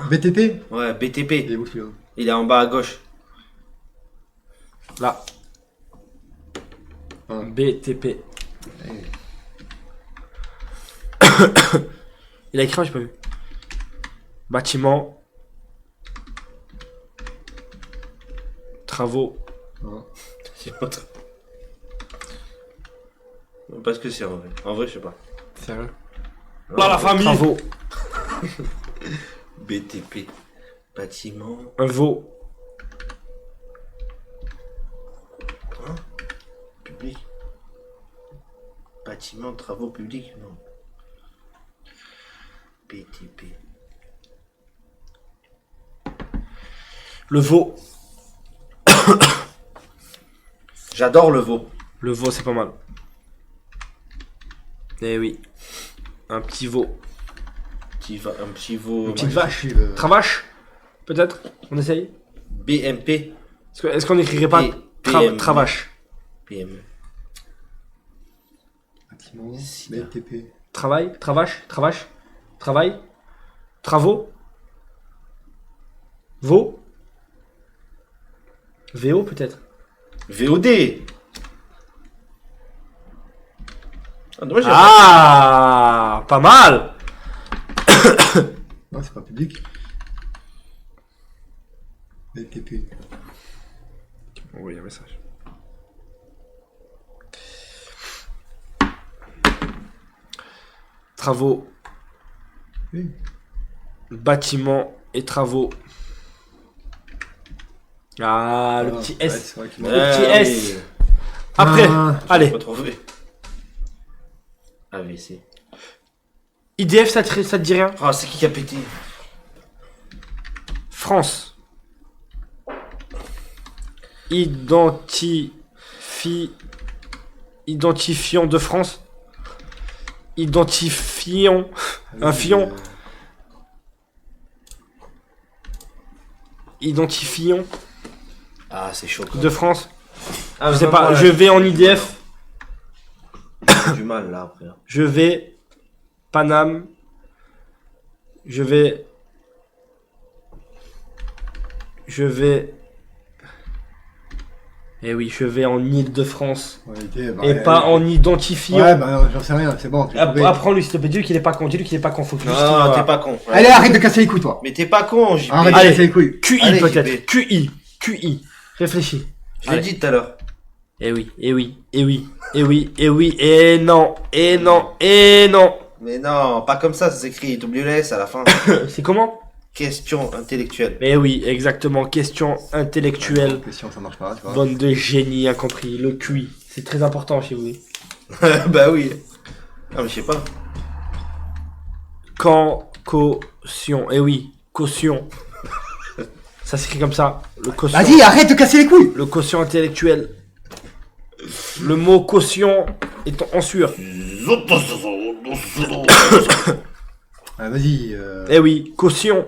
BTP. Ouais, Il est BTP. où celui-là? Il est en bas à gauche. Là. Ah. BTP. Il a écrit, j'ai pas vu. Bâtiment. Travaux. Ah. C'est autre. Parce que c'est en vrai. En vrai, je sais pas. Sérieux? Là, la famille. Travaux. BTP. Bâtiment. Un veau. Public. Bâtiment, travaux publics, non. BTP. Le veau. J'adore le veau. Le veau, c'est pas mal. Eh oui. Un petit veau. Un petit veau. Une petite Ouais, vache. je suis, Travache. Peut-être. On essaye. BMP. Est-ce qu'on n'écrirait pas PM. Travache? PM. Bâtiment. Sida. BTP. Travail. Travache. Travache. Travail. Travaux. Veau. VO peut-être. VOD. Ah, dommage, Ah, pas mal. Non, c'est pas public. BTP. Oui, un message. Travaux. Oui. Bâtiments et travaux. Ah, le Ah, petit ouais, S. c'est vrai qu'il Le manque. petit Ah, S. oui. Après, Ah, allez. Retrouvé. AVC. IDF, ça te dit rien? Ah, c'est qui a pété? France. Identifiant de France. Identifiant. Un fion. Identifiant Ah, c'est chaud. Quoi. de France. Ah, Je sais non, pas, moi, je vais en IDF. J'ai du mal là après. Je vais Paname. Je vais. Eh oui, je vais en Île-de-France. Ouais, ok, bah, Et pas en identifiant. Ouais, bah j'en sais rien, c'est bon. tu peux trouver. Apprends-lui, s'il te plaît. Dis-lui qu'il est pas con. Dis-lui qu'il est pas con. Faut que juste, Non, voilà. t'es pas con. Ouais. Allez, arrête de casser les couilles, toi. Mais t'es pas con, JP. Arrête de Allez. casser les couilles. QI Allez, peut-être. JP. QI. Réfléchis. Je l'ai dit tout à l'heure. Eh oui, eh oui, eh oui, eh oui, eh oui, eh non, eh non, eh non. Mais non, pas comme ça s'écrit WS à la fin. C'est comment? Question intellectuelle. Eh oui, exactement. Question intellectuelle. Question, ça marche pas, tu vois. Bande de génie incompris. Le QI. C'est très important chez vous. Bah oui. Ah, mais je sais pas. Caution. Eh oui, caution. Ça s'écrit comme ça. Le quotient. Vas-y, arrête de casser les couilles. Le quotient intellectuel. Le mot caution est en sueur. Ah, vas-y. Eh oui, caution.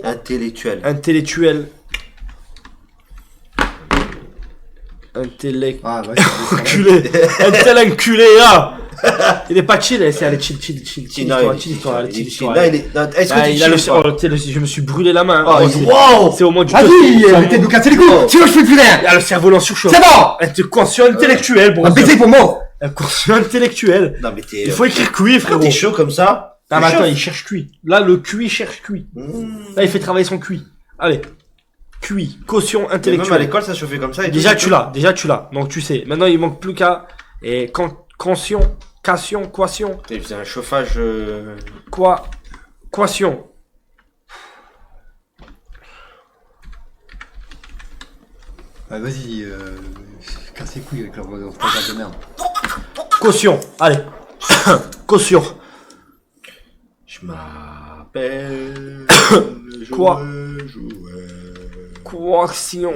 Intellectuelle. Intellectuel. Ah, vas-y. Enculé. Intel enculé, là. Il est pas chill, allez, chill, histoire, allez, chill, histoire. Là, il est. Est-ce Ah, que il a le... tu chill ou pas? oh, tu sais, je me suis brûlé la main. Oh, c'est- wow. C'est au moins du Vas-y, arrêtez de nous casser les couilles. Sinon, je fais plus rien. Il a le cerveau lent surchauffe. C'est bon. Un conscient intellectuel, On bon. va baiser pour mort. Un conscient intellectuel. Non, mais t'es. Il faut écrire QI, frérot. T'es chaud comme ça? Ah, mais T'es attends, chaud. il cherche QI. Là, le QI cherche QI. Là, il fait travailler son QI. Allez. QI, quotient Même à intellectuel. l'école, ça chauffait comme ça. Et Déjà, tout, tu l'as. Donc, tu sais. Maintenant, il manque plus qu'à. Et quotient. Quotient. Il faisait un chauffage. Quotient. Ah, vas-y, casse les couilles avec leur programme de merde. Caution. Allez. Caution. Je m'appelle. Quoi? Jouet. Quotient.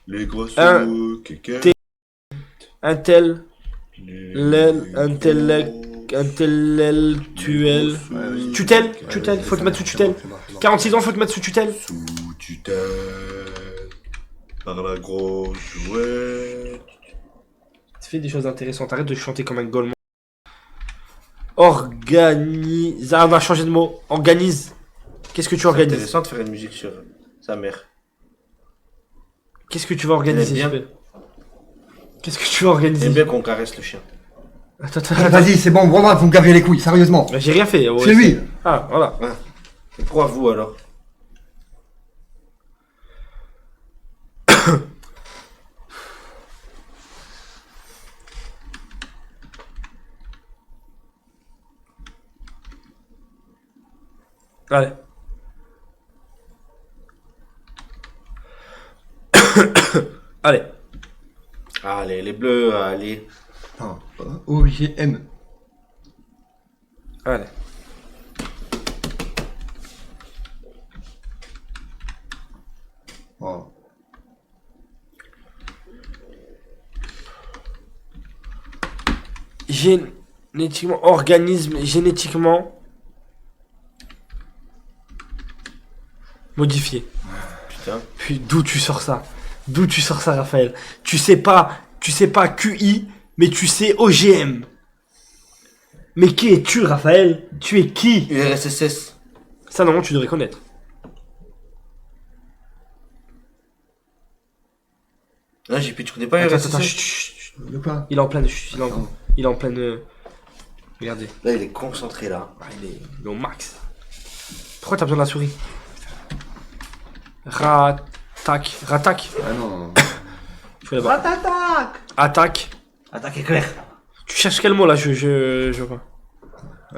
Les grosses Un, quelqu'un. Intellectuel. vas-y. Tutelle. Faut te mettre sous tutelle. 46 ans, faut te mettre sous tutelle. Sous tutelle. Par la grosse jouette. Fais des choses intéressantes. Arrête de chanter comme un golemon. Organise. Ah, on a changé de mot. Organise. Qu'est-ce que tu C'est organises? intéressant de faire une musique sur sa mère. Qu'est-ce que tu vas organiser, Il aime bien. JP? Qu'est-ce que tu vas organiser? J'aime bien qu'on caresse le chien. Attends, Vas-y, c'est bon, vraiment, vous me gavez les couilles, sérieusement. Mais j'ai rien fait. Ouais, C'est lui. Ah, voilà. Et pourquoi vous alors? Allez. Allez. Allez, les bleus, allez. Attends, OGM. Allez. Oh. Génétiquement, organisme génétiquement modifié. Putain. Puis d'où tu sors ça? D'où tu sors ça, Raphaël? Tu sais pas QI, mais tu sais OGM. Mais qui es-tu, Raphaël? Tu es qui? URSS. Ça, normalement, tu devrais connaître. Ah, j'ai plus, tu connais pas Attends, URSS? attends, chut, chut, chut. De quoi? Il est en pleine... chut, il est en pleine... Regardez. Là, il est concentré là. Ah, il est au max. Pourquoi t'as besoin de la souris? Rattaque. Ah non. Je vais là-bas. Attaque. Attaque éclair. Tu cherches quel mot là? Je vois.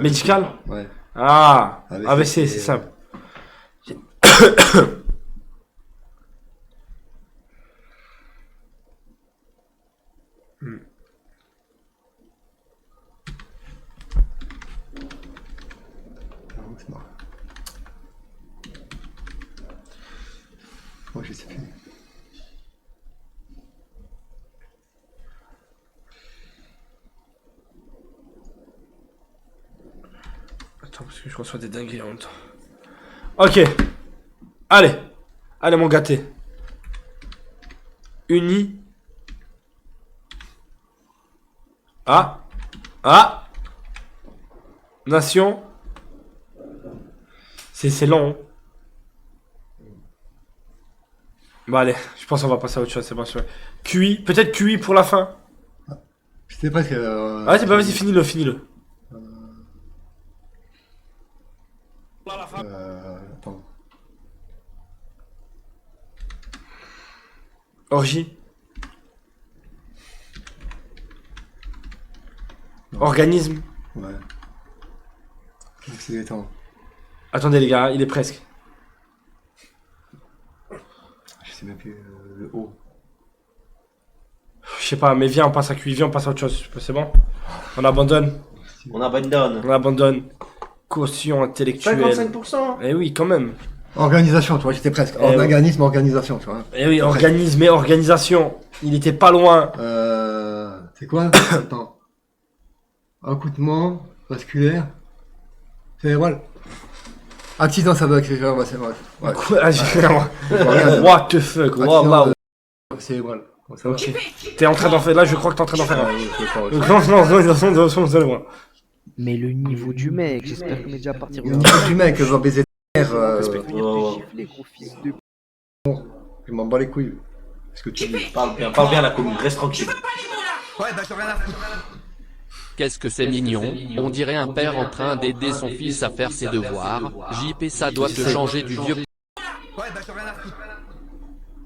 Médical? Ouais. Ah, AVC, AVC, c'est c'est- simple. Non, c'est mort. Oh, je sais plus. Attends, parce que je reçois des dingueries en même temps. Ok. Allez. Allez, mon gâté. Uni. Ah. Ah. Nation. C'est long. Hein. Bon, allez. Je pense qu'on va passer à autre chose. C'est bon, c'est vrai. QI. Peut-être QI pour la fin. C'était presque. Ah, c'est pas, vas-y, finis-le. Attends. Orgie. Organisme. Ouais. C'est attends. Attendez les gars, il est presque. Je sais même plus le O. Je sais pas, mais viens, on passe à QI, viens, on passe à autre chose. C'est bon? On abandonne. On abandonne. On abandonne. Quotient intellectuel. 55%. Eh oui, quand même. Organisation, tu vois, j'étais presque. Eh Organisme, organisation, tu vois. Eh oui, organisme et organisation. Il était pas loin. C'est quoi? Attends. Accoutement vasculaire cérébral. Accident, ça va, c'est vrai. Ouais. Quoi? Ah, Rien. What the fuck? Wow, Accident, wow. cérébral. Bon, ça va. Ok. T'es en train d'en faire. Là, je crois que t'es en train d'en faire un. Ouais, je sais pas, ouais. Non, vous allez voir. Mais le niveau du mec, j'espère qu'on est déjà parti. Il y a un niveau du mec, je vais baiser ta mère. Gifler, gros fils de. Je m'en bats les couilles. Est-ce que tu dis? Parle bien la commune, reste tranquille. Qu'est-ce que c'est mignon, on dirait un père en train d'aider son fils à faire ses devoirs. JP, ça doit te changer du vieux.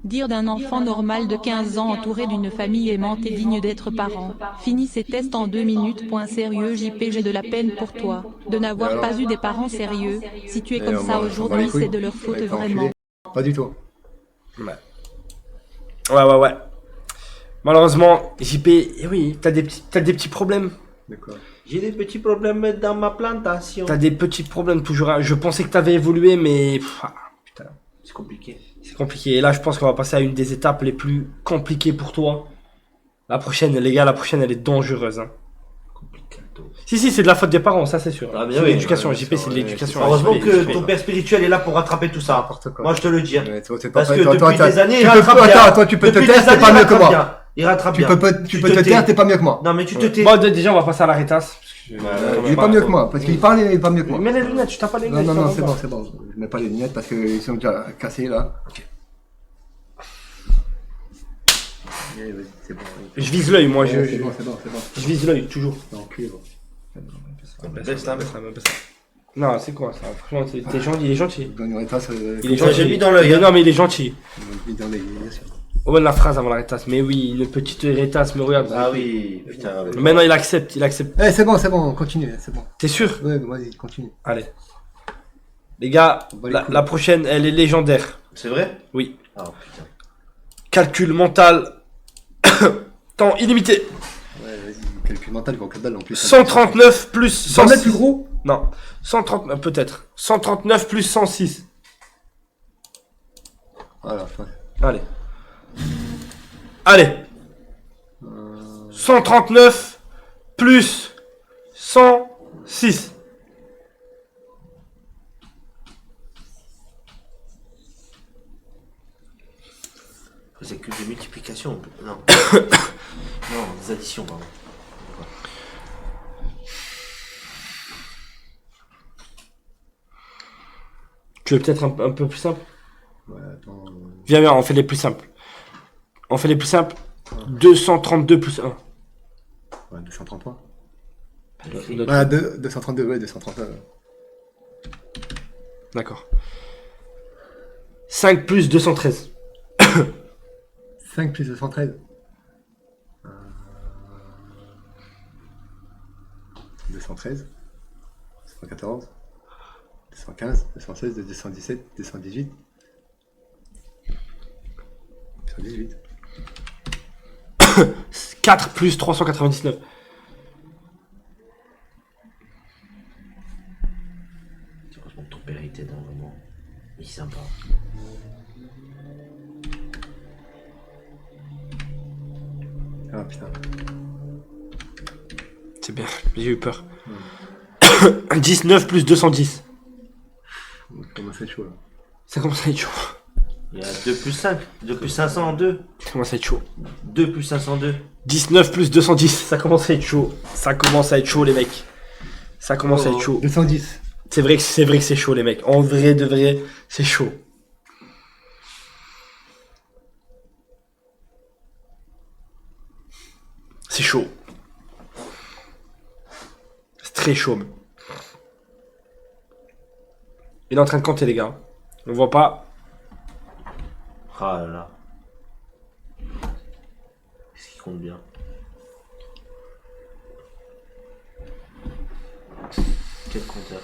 Dire d'un enfant normal de 15 ans entouré d'une famille aimante et digne d'être parent. Finis ces tests en 2 minutes. Point sérieux JP, j'ai de la peine pour toi, de n'avoir pas eu des parents sérieux. Si tu es comme ça aujourd'hui, c'est de leur faute vraiment. Pas du tout. Ouais. Malheureusement, JP, eh oui, t'as des petits problèmes. D'accord. J'ai des petits problèmes dans ma plantation. T'as des petits problèmes toujours. Je pensais que t'avais évolué, mais putain, C'est compliqué. c'est compliqué. Et là, je pense qu'on va passer à une des étapes les plus compliquées pour toi. La prochaine, les gars, elle est dangereuse. Hein. Si, c'est de la faute des parents, ça c'est sûr. Ah, bien C'est oui. l'éducation, Ouais, JP, c'est c'est de vrai, l'éducation. Heureusement JP, que JP. ton père spirituel est là pour rattraper tout ça. N'importe quoi. Moi, je te le dis. hein. Ouais, toi, t'es Parce pas- que toi, depuis toi, des années, tu il peux- rattrape bien. attends, toi, tu peux te Depuis taire, des c'est années, pas il mieux que rattrape moi. bien. Il rattrape Tu bien. peux, tu peux te tais. taire, t'es pas mieux que moi. Non, mais tu te tais. Bon, déjà, on va passer à la rétasse. Il est pas mieux que moi, parce qu'il parle, il est pas mieux que moi. Mets les lunettes, tu t'as pas les Non, lunettes. non, non, ça c'est va bon, pas. c'est bon. Je mets pas les lunettes parce qu'ils sont déjà cassés là. Allez, vas-y, c'est bon. Je vise l'œil, moi, C'est bon, c'est bon, c'est bon. je vise l'œil, toujours. Non, enculé, gros. Baisse là, baisse là. Non, c'est quoi ça? Franchement, t'es gentil, il est gentil. Dans une rétasse, Il est Ça, gentil. j'ai mis dans l'œil, hein. Non, mais il est gentil. dans les bien sûr. Oh, bonne la phrase avant la rétasse. Mais oui, le petit rétasse, me regarde. Ah oui, putain. ouais. Maintenant, il accepte, il accepte. Eh, c'est bon, continue, c'est bon. T'es sûr? Ouais, vas-y, continue. Allez. Les gars, On va les la, couilles. la prochaine, elle est légendaire. C'est vrai? Oui. Ah putain. Calcul mental. Temps illimité. Ouais, vas-y, calcul mental, gros, que dalle en plus. 139 plus 100 mètres plus gros? Non. 139, peut-être. 139 plus 106. Voilà, ouais. Allez. Allez. 139 plus 106. C'est que des multiplications. Non. Non, des additions, pardon. Tu veux peut-être un peu plus simple? Ouais, attends. Viens, viens, on fait les plus simples. On fait les plus simples. 232 plus 1. Ouais, 233. Notre- Ah, 232, ouais, 239. D'accord. 5 plus 213. 5 plus 213. 213. 214. 215. 216. 217. 218. 218. 4 plus 399. Heureusement que ton père était dans le moment. Il est sympa. Ah putain. C'est bien, j'ai eu peur. 19 plus 210. Comment c'est chaud là. Ça commence à être chaud. Il y a 2 plus 5. 2 plus 502. Ça commence à être chaud. 2 plus 502. 19 plus 210. Ça commence à être chaud. Ça commence à être chaud, les mecs. Ça commence à être chaud. 210. C'est vrai que c'est chaud, les mecs. En vrai, de vrai, c'est chaud. C'est chaud. C'est très chaud. même. Il est en train de compter, les gars. On voit pas. Ah là là. Qu'est-ce qui compte bien? Quel compteur?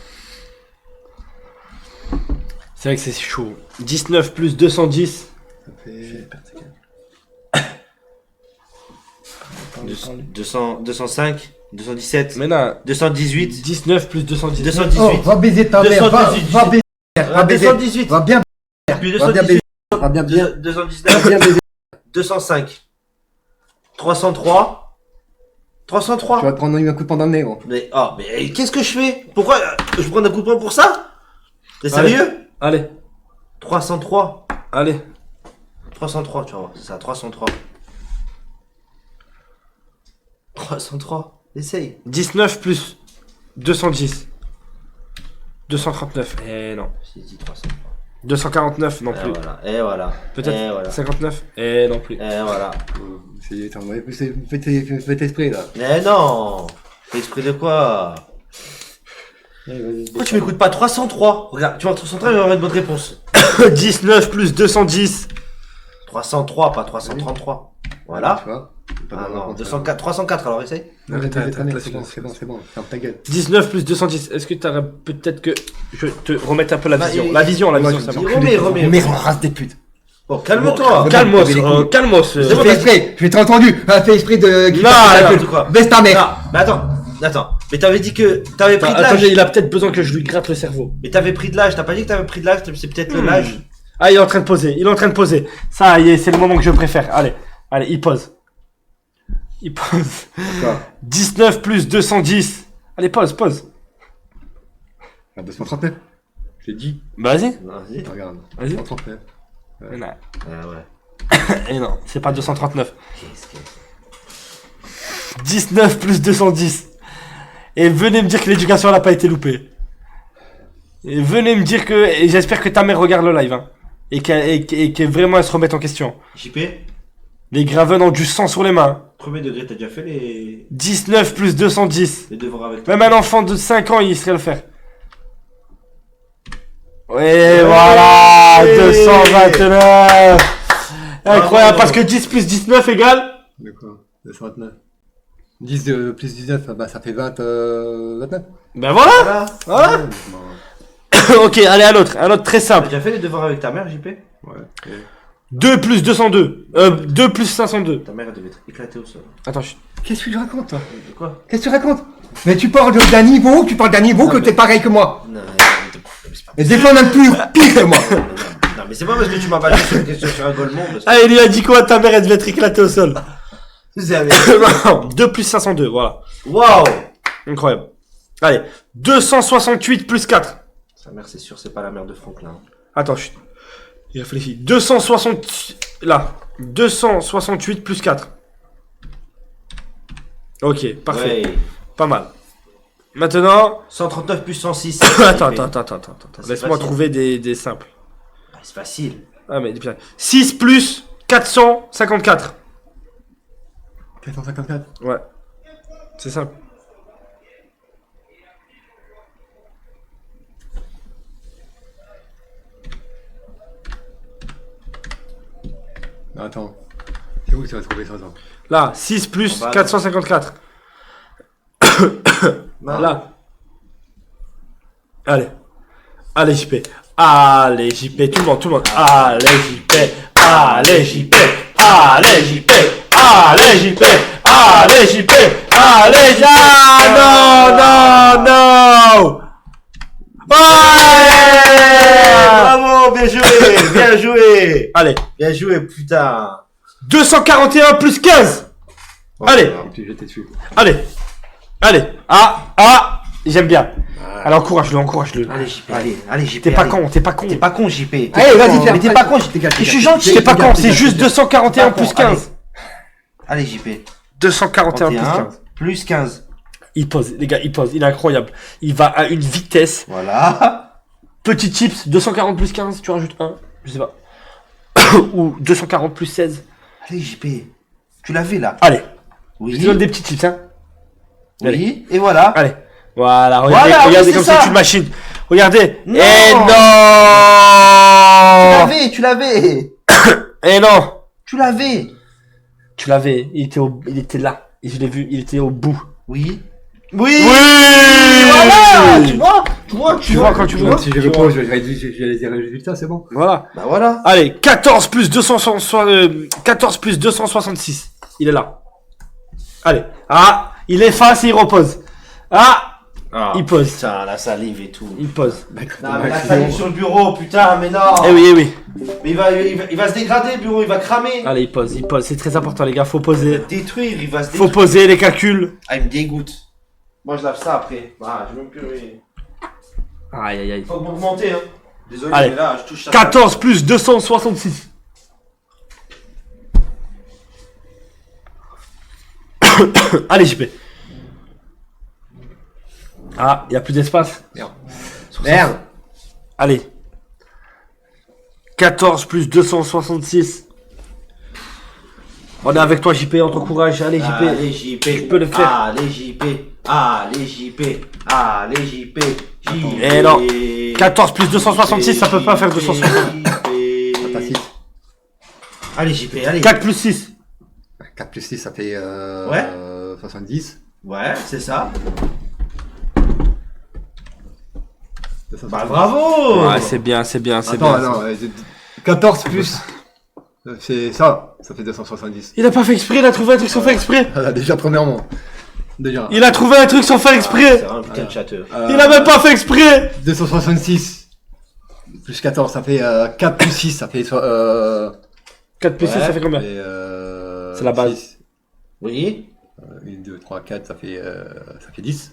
C'est vrai que c'est chaud. 19 plus 210. Ça fait. 205. 217. Mais là, 218. 19 plus 210. 218. Oh, va baiser ta mère. Va 218. baiser. Va baiser. 218. Va bien. Puis Va bien 218. baiser. Va bien baiser. Va 219. bien baiser. 205. 303. 303. Tu vas te prendre un coup de poing dans le nez, gros. Mais, oh, mais qu'est-ce que je fais? Pourquoi je prends un coup de poing pour ça? T'es Allez. sérieux? Allez, 303. allez. 303, tu vas voir, c'est ça, 303. 303. Essaye. 19 plus 210. 239. Eh non. J'ai dit 303. 249 non Et plus. voilà, et voilà. Peut-être Et voilà. 59. Eh non plus. Et voilà. Faites esprit là. Mais non! Fais exprès de quoi? Pourquoi tu m'écoutes pas? 303. Regarde, tu vois 303, il va y avoir une bonne réponse. 19 plus 210. 303, pas 333. Voilà. Tu vois. Ah non, 204, 304, alors essaye. Arrête, Arrête, ta mère, arrête, c'est bon, arrête, c'est bon, c'est bon. Ferme ta gueule. 19 plus 210. Est-ce que t'aurais peut-être que je te remette un peu la Bah, vision? il- La vision, Moi, ça je va. Remets. Mais race des putes. Bon, calme-toi. Calmos, les couilles. calmos. C'est J'ai bon, fait exprès. Je t'ai entendu. Fais esprit de. n'importe quoi. Baisse ta mère. Non, mais attends. Mais t'avais dit que t'avais pris de Attendez, l'âge. il a peut-être besoin que je lui gratte le cerveau. Mais t'avais pris de l'âge. T'as pas dit que t'avais pris de l'âge. C'est peut-être le l'âge. Ah, il est en train de poser. Il est en train de poser. Ça y est, c'est le moment que je préfère. Allez, allez, il pose. Il pose. Quoi 19 plus 210. Allez, pose. 239. J'ai dit. Bah, vas-y. Vas-y. Regarde. Vas-y. 239. Ouais. Ah ouais. Et non, c'est pas 239. Qu'est-ce que... 19 plus 210. Et venez me dire que l'éducation n'a pas été loupée. Et venez me dire que... Et j'espère que ta mère regarde le live. Hein. Et qu'elle vraiment elle se remette en question. JP, Les Graven ont du sang sur les mains. premier degré, t'as déjà fait les 19 plus 210. devoirs avec toi. Même un enfant de 5 ans, il serait le faire. Oui, voilà, 229. Incroyable, parce que 10 plus 19 égale... De quoi? 229. 10 plus 19, bah ça fait 29. Ben voilà. Voilà. Voilà. Ouais, Ok, allez, un autre très T'as simple. déjà fait les devoirs avec ta mère, JP? ouais. 2 plus 202. 2 plus 502. Ta mère, elle devait être éclatée au sol. Attends, Qu'est-ce que tu racontes, toi? De quoi? Qu'est-ce que tu racontes? Mais tu parles d'un niveau, que t'es pareil que moi. Non, c'est pas... Et des fois même plus pire que moi. Non, mais c'est pas parce que tu m'as battu sur une question sur un golemon. Parce que... Ah, il lui a dit quoi? Ta mère, elle devait être éclatée au sol. Vous avez... 2 plus 502, voilà. Waouh! Incroyable. Allez, 268 plus 4. Sa mère, c'est sûr, c'est pas la mère de Franklin. Attends, chut. Il réfléchit. 260... Là. 268 plus 4. Ok, parfait. Ouais. Pas mal. Maintenant... 139 plus 106. attends. C'est Laisse-moi facile. trouver des simples. Ah, c'est facile. Ah, mais... 6 plus 454. 454. Ouais. C'est simple. Non, attends. C'est où que tu vas trouver ça, attends? Là, 6 plus En bas, 454. Non. Là. Allez. Allez, JP. Allez, JP. Tout le monde. Allez, JP. Allez, JP. Allez, JP. Allez, JP. Allez, JP. Allez, ah, non. Ouais. Bravo, bien joué, bien joué. Allez. Bien joué, putain. 241 plus 15. Allez. Tu jeter dessus. Allez. J'aime bien. Alors encourage-le. Allez, JP, allez, JP. T'es pas allez. con. T'es pas con, JP. Allez, vas-y, Mais t'es pas con, JP. Je suis gentil. T'es pas con, c'est juste 241 plus 15. Allez, JP. 241 plus 31 15. plus 15. Il pose, les gars, il est incroyable. Il va à une vitesse. Voilà. Petit tips, 240 plus 15, tu rajoutes 1, je sais pas. Ou 240 plus 16. Allez, JP. Tu l'avais là. Allez, Oui. je te donne des petits tips, hein. Oui. Et voilà. Allez. Voilà, regardez, Voilà, regardez oui, comme c'est c'est ça. une machine. Regardez. Non. Et non. Tu l'avais. Et non. Tu l'avais. Tu l'avais, il était là. Et je l'ai vu, il était au bout. Oui. Oui. Voilà. Tu vois quand tu veux. Même si je veux pas, je vais aller dire le résultat, c'est bon. Voilà. Bah voilà. Allez, 14 plus 266. Il est là. Allez. Ah, il efface et il repose. Ah, il pose. Putain, la salive et tout. Il pose. Non, mais la salive sur le bureau, putain, mais non. Eh oui. Mais il va se dégrader, le bureau, il va cramer. Allez, il pose. C'est très important, les gars. Faut poser. Détruire, il va se Faut détruire. poser les calculs. Ah, il me dégoûte. Moi, je lave ça après. Ah, je vais même plus. Aïe. Faut m'augmenter, hein. Désolé, Allez. mais là, je touche ça. 14 plus 266. Allez, JP. Ah, il n'y a plus d'espace. Merde. Allez. 14 plus 266. On est avec toi, JP, on t'encourage. Allez, JP. Allez, JP. Tu peux le faire. Allez, JP. Allez, JP. Allez, JP. Eh non. 14 plus 266, ça peut pas faire 260. Pas 6. Allez, JP, allez. 4 plus 6. 4 plus 6, ça fait 70. Ouais, c'est ça. 270. Bah, bravo. Ouais, c'est bien. Attends, non, 14 plus. C'est ça, ça fait 270. Il a pas fait exprès, il a trouvé un truc sans faire exprès. Voilà, déjà, premièrement. Déjà. Il a trouvé un truc sans faire C'est exprès. un putain de château. Il a même pas fait exprès. 266 plus 14, ça fait 4 plus 6, ça fait 4 plus 6, ça fait combien? C'est la base. 6. Oui. 1, 2, 3, 4, ça fait 10.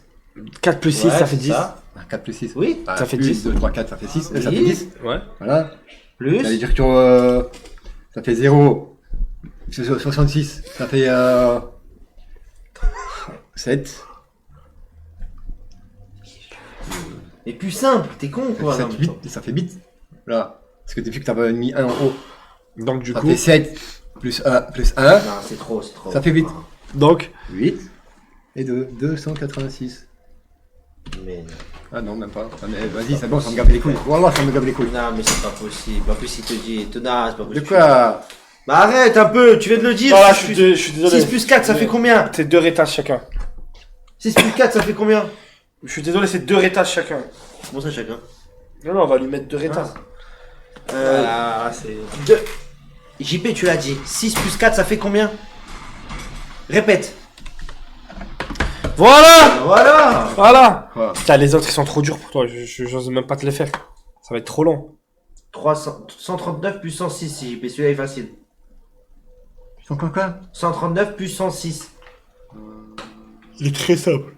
4 plus 6, Ouais, ça fait c'est 10. ça. 4 plus 6. Oui. Ça fait 1, 10. 2, 3, 4, ça fait 6. Oui. Ça fait 10. Ouais. Voilà. Plus. Ça veut dire que Ça fait 0. 66. Ça fait 7. Mais plus simple, t'es con quoi. Ça non, fait mais 8. Et ça fait 8. Là. Parce que depuis que t'as mis 1 en haut. Donc du Ça coup, fait 7. Plus 1. Plus 1. Non, c'est trop, c'est trop. Ça fait 8. donc 8. Et 2. 286. Mais Ah non, même pas. Ah, mais vas-y, c'est bon, ça me gave les couilles. Wallah, ça me gave les couilles. non, mais c'est pas possible. En plus, il te dit, tenace, c'est pas De possible. quoi? Bah arrête un peu, tu viens de le dire. voilà, 6 je suis désolé. 6 plus 4, ça fait combien? C'est 2 rétages chacun. 6 plus 4, ça fait combien? Je suis désolé, c'est 2 rétages chacun. Comment ça chacun? Non, non, on va lui mettre 2 rétages. Voilà, c'est. 2. JP, tu l'as dit. 6 plus 4, ça fait combien? Répète. Voilà. Voilà. Voilà. Quoi? Putain, les autres ils sont trop durs pour toi, j'ose même pas te les faire. Ça va être trop long. 139 plus 106, si JP, celui-là est facile. Ils sont quoi? 139 plus 106. Il est très simple.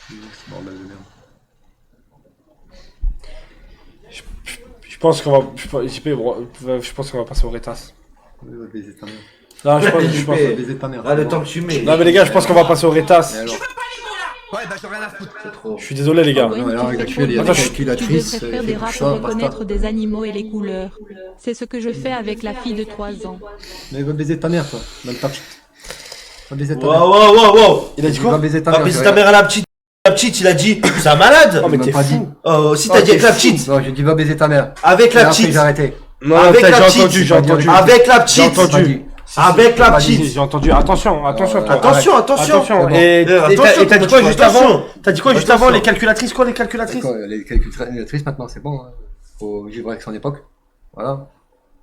C'est bordel de merde. Je pense qu'on va. Je pense qu'on va passer au rétas. On va baiser ta mère. Non, je pense. JP. On va baiser ta mère. Ah, le temps que tu mets. Non, mais les gars, je pense qu'on va passer au rétas. Et alors? C'est trop. Je suis désolé, les gars. non, alors, avec la tuile, il y a Attends, des je- calculatrices. Tu devrais faire des rats ça, pour basta. reconnaître des animaux et les couleurs. C'est ce que je fais avec la fille de 3 ans. Mais va baiser ta mère, toi. Même ta petite. Va baiser ta Wow, mère. wow, wow, wow. Il a dit Va quoi? baiser ta Ah, mère. mais j'ai c'est ta rien. mère à la petite. La petite, il a dit. C'est un malade. Oh, mais Il t'es m'a pas fou. dit. Oh, si Oh, t'as dit avec t'es la fou. petite. Non, j'ai dit va baiser ta mère. Avec Et la après, petite. j'ai arrêté. Non, Avec putain, la j'ai petite. entendu, j'ai entendu. Avec la J'ai petite. entendu. Avec la Pas dit. petite. J'ai entendu. Attention, attention, toi. Attention, Arrête. attention. Attention. C'est bon. Et Attention, t'as dit quoi comment tu juste fais avant? attention? T'as dit quoi juste Attention. avant? Les calculatrices, quoi, les calculatrices? D'accord, les calculatrices maintenant, c'est bon. Hein. Faut vivre avec son époque. Voilà.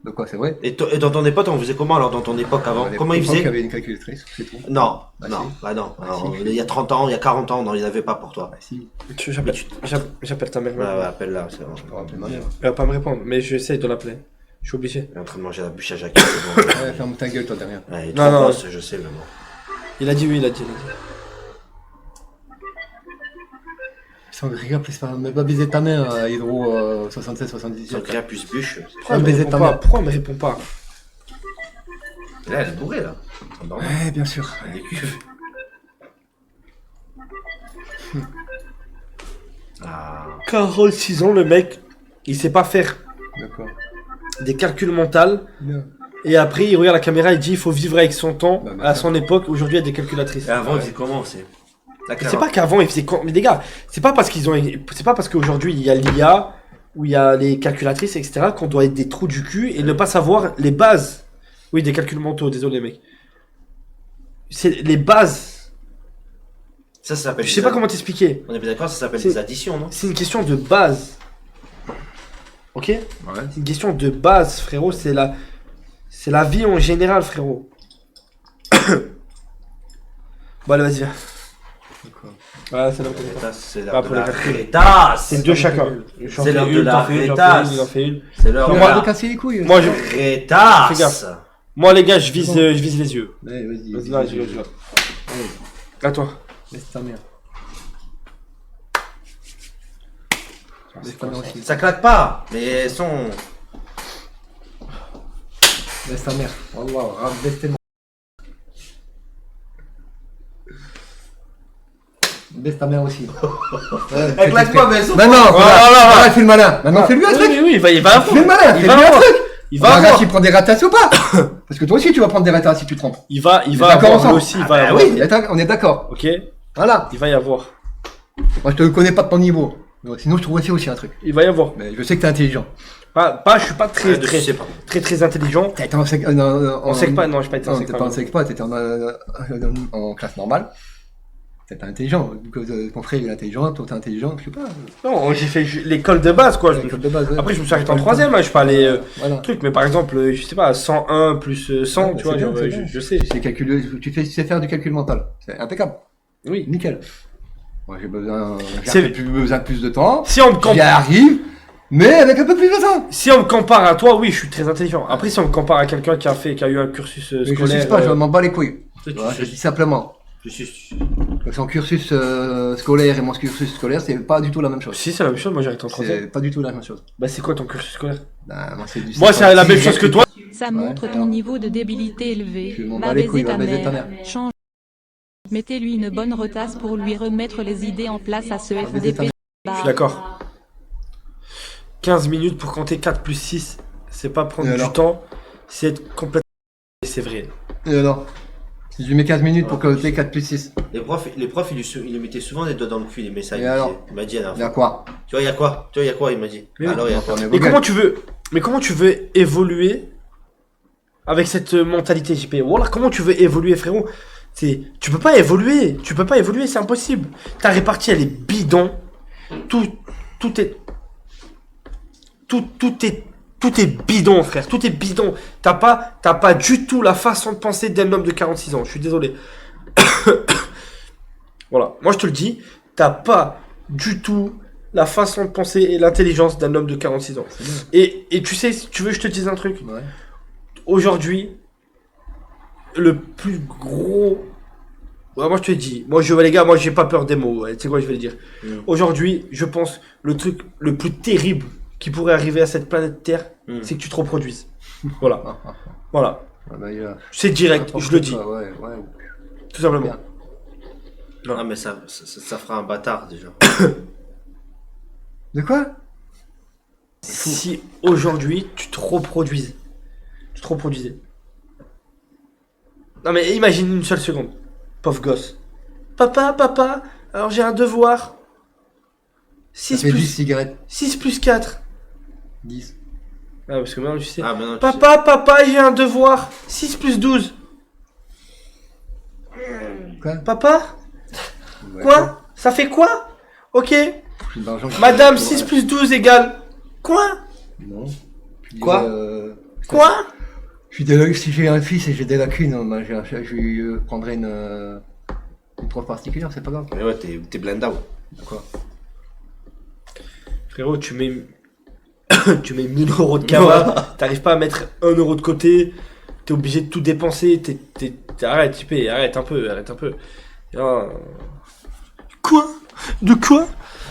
De quoi, c'est vrai. Et dans ton époque, on faisait comment alors dans ton époque avant? À Comment ils l'époque, Il y faisaient? avait une calculatrice, c'est tout. Non, Bah, non, si. bah non. Bah, Alors, si. il y a 30 ans, il y a 40 ans, non, il n'y en avait pas pour toi. Bah si, J'appelle ta mère. Ouais, ouais, appelle-la, c'est bon. je peux rappeler ma mère. Elle va pas me répondre, mais j'essaye de l'appeler. Je suis obligé. Il est en train de manger la bûche à Jacques. C'est bon. Ouais, ferme ta gueule, toi, derrière. Ouais, il est Non, trop non. grosse, je sais, mais bon. Il a dit oui, il a dit. Sangria, plus pas. Mais va baiser ta mère, Hydro 76-77. Sangria plus bûche. Pourquoi me elle me baiser répond ta pas? mère. Pourquoi elle me répond pas? Et là, elle est bourrée, là. C'est normal. Ouais, bien sûr. Elle est cuve. Ah. 46 ans, le mec, il sait pas faire D'accord. des calculs mentaux. Bien. Et après, il regarde la caméra et dit il faut vivre avec son temps. Bah, À son époque, aujourd'hui, il y a des calculatrices. Et avant, il faisait comment, c'est C'est pas qu'avant, ils faisaient. Mais les gars, c'est pas parce qu'ils ont. C'est pas parce qu'aujourd'hui, il y a l'IA, où il y a les calculatrices, etc., qu'on doit être des trous du cul et ne pas savoir les bases. Oui, des calculs mentaux, désolé, mec. C'est les bases. Ça s'appelle. Je sais pas comment t'expliquer. On est bien d'accord, ça s'appelle C'est- des additions, non? C'est une question de base. Ok? Ouais. C'est une question de base, frérot. C'est la vie en général, frérot. Bon, allez, vas-y, viens. D'accord. Voilà, c'est l'heure de Rétas, c'est Ah, l'heure pour de les la calculs. rétas. C'est deux chacun. C'est l'heure de la rétasse. Il en fait une. C'est l'heure On de va te la casser les couilles. Moi, je... rétasse. Fais gaffe. Moi, les gars, je vise les yeux. Ouais, vas-y. Vas-y, là, je vais. À toi. Laisse ta mère. Laisse ta mère aussi. Ça claque pas, mais elles sont. Laisse ta mère. Wallah, baisse tes mains. Baisse ta mère aussi. Ouais, Elle claque pas, mais elles sont. Maintenant, voilà. voilà, fais le malin. Maintenant, fais-lui un Oui, truc. oui, oui, il va avoir. Fais le malin, Il fais-lui va un avoir. truc. Il va Regarde avoir. s'il prend des ratasses ou pas. Parce que toi aussi, tu vas prendre des ratasses si tu te trompes. Il va On est d'accord avoir. ensemble. Lui aussi, il Ah, va bah avoir. oui. On est d'accord. Ok? Voilà. Il va y avoir. Moi, je te connais pas de ton niveau. Donc, sinon, je trouve aussi un truc. Il va y avoir. Mais je sais que t'es intelligent. Je suis pas très, Je sais pas. très intelligent. T'as été en sec... On sait pas, non, j'ai pas été en Non, sec t'es pas. pas en sec pas, t'étais en classe normale. T'es intelligent. Vu que ton frère il est intelligent, toi t'es intelligent, je sais pas. Non, j'ai fait l'école de base, quoi. L'école de base, ouais. Après, je me suis arrêté en troisième, hein, je peux aller Voilà. truc, mais par exemple, je sais pas, 101 plus 100, Ouais, tu c'est vois, bien, genre, c'est bien. je sais. Tu sais calculer, tu sais faire du calcul mental. C'est impeccable. Oui. Nickel. Moi j'ai C'est- besoin de plus de temps. Si on me J'y compare, arrive, mais avec un peu plus de temps. si on me compare à toi, oui, je suis très intelligent. Après, si on me compare à quelqu'un qui a eu un cursus Mais je scolaire, sais pas, je m'en bats les couilles. Tu Voilà, je sais, dis simplement. tu sais. Donc son cursus scolaire et mon cursus scolaire, c'est pas du tout la même chose. Si, c'est la même chose, moi j'arrête en C'est troisième. pas du tout la même chose. Bah, c'est quoi ton cursus scolaire? Bah, moi, c'est Moi, c'est la même chose que toi. Ça montre ton niveau de débilité élevé. Je m'en Va bats les baiser couilles, ta va baiser ta mère. mère. Change. Mettez-lui une bonne retasse pour lui remettre les idées en place à ce baiser ta FDP. Je suis d'accord. 15 minutes pour compter 4 plus 6, c'est pas prendre Et du alors temps, c'est être complètement... C'est vrai. Et alors? Si je lui mets 15 minutes pour compter 4 plus 6. Les profs, ils lui mettaient souvent des doigts dans le cul, les messages. Et alors Il m'a dit à la Il y a fois. quoi? Tu vois, il y a quoi? Tu vois, il y a quoi? Il m'a dit. Mais Alors, il y a on quoi? est Mais Google. comment tu veux évoluer avec cette mentalité JP? Voilà, comment tu veux évoluer, frérot? Tu peux pas évoluer, c'est impossible. Ta répartie, elle est bidon. Tout est bidon, frère. Tout est bidon. T'as pas du tout la façon de penser d'un homme de 46 ans. Je suis désolé. Voilà. Moi, je te le dis. T'as pas du tout la façon de penser et l'intelligence d'un homme de 46 ans. Et tu sais, si tu veux, je te dise un truc. Ouais. Aujourd'hui, le plus gros... Ouais, moi, je te dis. Moi, les gars, moi, j'ai pas peur des mots. Ouais. Tu sais quoi, je vais le dire. Aujourd'hui, je pense, le truc le plus terrible qui pourrait arriver à cette planète Terre, c'est que tu te reproduises. Voilà. Voilà. Ah bah, il y a C'est direct, n'importe je le dis. quoi, ouais, ouais. Tout simplement. Bien. Non, mais ça fera un bâtard déjà. De quoi? Si aujourd'hui, tu te reproduisais. Non, mais imagine une seule seconde. Pauvre gosse. Papa, alors j'ai un devoir. Ça 6 fait 10 plus, cigarettes. 6 plus 4. 10. Ah, parce que maintenant, tu sais. Ah, maintenant, tu Papa, j'ai un devoir. 6 plus 12. Quoi? Papa, Ouais, quoi? Ça fait quoi? Ok. j'ai de l'argent qui- Madame, Ouais. 6 plus 12 égale. Quoi? Non. Je Quoi? dirais, Quoi? Si j'ai un fils et j'ai des lacunes, bah, je lui prendrai une prof particulière, c'est pas grave. Mais ouais, t'es blend out. Quoi? Frérot, tu mets 1000 euros de cava, t'arrives pas à mettre 1 euro de côté, t'es obligé de tout dépenser, arrête, JP, arrête un peu. Ah. Quoi? De quoi?